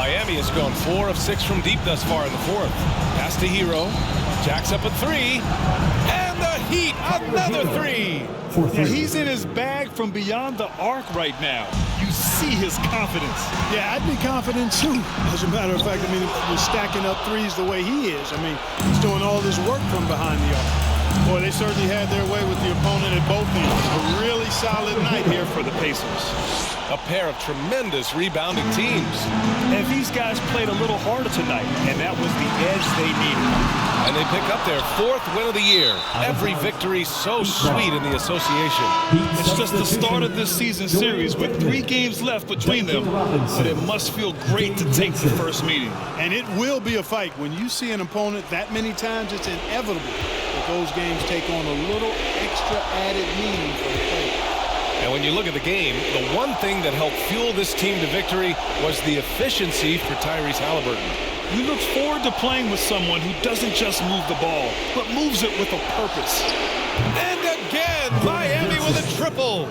Miami has gone 4 of 6 from deep thus far in the fourth. Pass to Hero. Jacks up a 3. And the Heat, another 3. Yeah, he's in his bag from beyond the arc right now. You see his confidence. Yeah, I'd be confident too. As a matter of fact, I mean, you're stacking up threes the way he is. I mean, he's doing all this work from behind the arc. Boy, they certainly had their way with the opponent at both ends. A really solid night here for the Pacers. A pair of tremendous rebounding teams. And these guys played a little harder tonight, and that was the edge they needed. And they pick up their 4th win of the year. Every victory so sweet in the association. It's just the start of this season series with 3 games left between them, but it must feel great to take the first meeting. And it will be a fight. When you see an opponent that many times, it's inevitable that those games take on a little extra added meaning for the player. And when you look at the game, the one thing that helped fuel this team to victory was the efficiency for Tyrese Halliburton. You look forward to playing with someone who doesn't just move the ball, but moves it with a purpose. And again, Miami with a triple.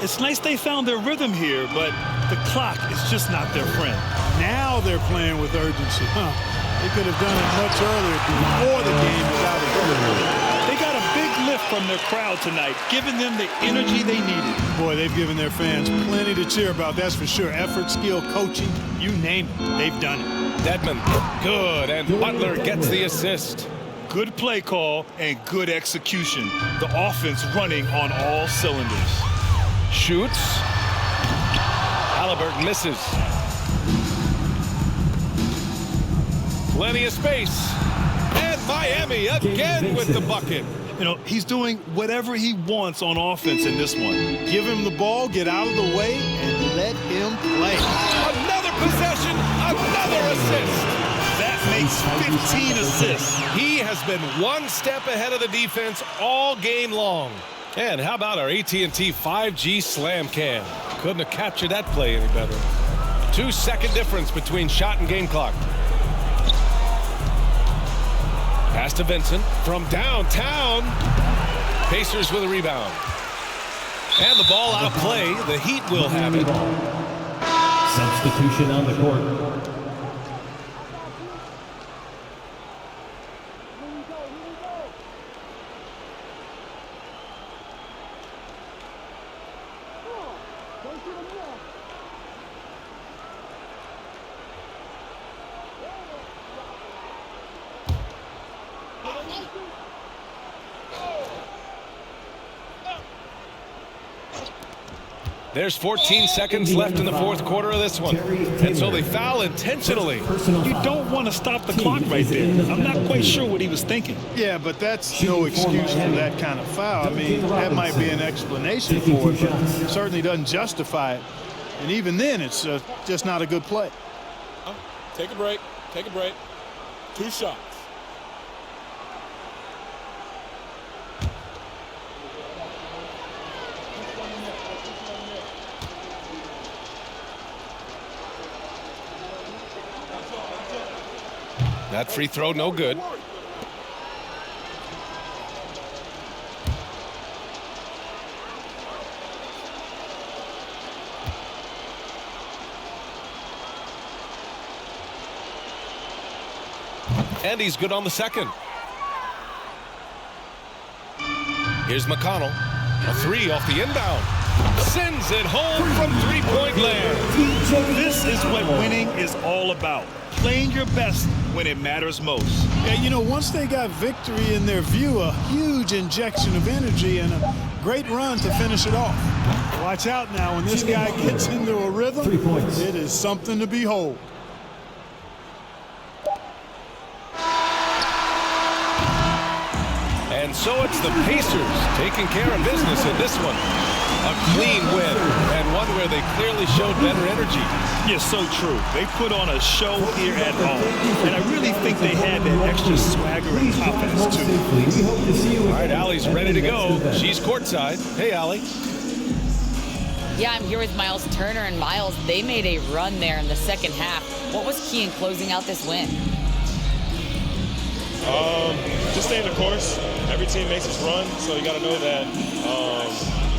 It's nice they found their rhythm here, but the clock is just not their friend. Now they're playing with urgency. They could have done it much earlier before the game was out of here. They got a big lift from their crowd tonight, giving them the energy they needed. Boy, they've given their fans plenty to cheer about, that's for sure. Effort, skill, coaching, you name it, they've done it. Dedmon, good, and Butler gets the assist. Good play call and good execution. The offense running on all cylinders. Shoots. Halliburton misses. Plenty of space. And Miami again with the bucket. You know, he's doing whatever he wants on offense in this one. Give him the ball, get out of the way, and let him play. Another possession, another assist. That makes 15 assists. He has been one step ahead of the defense all game long. And how about our AT&T 5G Slam Cam? Couldn't have captured that play any better. 2-second difference between shot and game clock. Pass to Vincent from downtown. Pacers with a rebound. And the ball out of play. The Heat will have it. Substitution on the court. There's 14 seconds left in the fourth quarter of this one. And so they foul intentionally. You don't want to stop the clock right there. I'm not quite sure what he was thinking. Yeah, but that's no excuse for that kind of foul. I mean, that might be an explanation for it, but it certainly doesn't justify it. And even then, it's just not a good play. Take a break. Take a break. 2 shots. That free throw, no good. And he's good on the second. Here's McConnell. A 3 off the inbound. Sends it home from three-point land. This is what winning is all about. Playing your best when it matters most. Yeah, you know, once they got victory in their view, a huge injection of energy and a great run to finish it off. Watch out now, when this guy gets into a rhythm, it is something to behold. And so it's the Pacers taking care of business in this one. A clean win, and one where they clearly showed better energy. Yeah, so true. They put on a show here at home, and I really think they had that extra swagger and confidence, too. All right, Allie's ready to go. She's courtside. Hey, Allie. Yeah, I'm here with Miles Turner, and Miles, they made a run there in the second half. What was key in closing out this win? Just stay the course. Every team makes its run, so you got to know that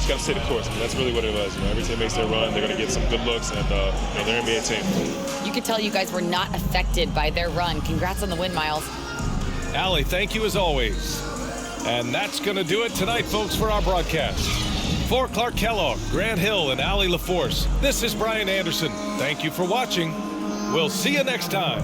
just got to stay the course. And that's really what it was. Every team makes their run, they're going to get some good looks, and they're an NBA team. You could tell you guys were not affected by their run. Congrats on the win, Miles. Allie, thank you as always. And that's going to do it tonight, folks, for our broadcast. For Clark Kellogg, Grant Hill, and Allie LaForce, this is Brian Anderson. Thank you for watching. We'll see you next time.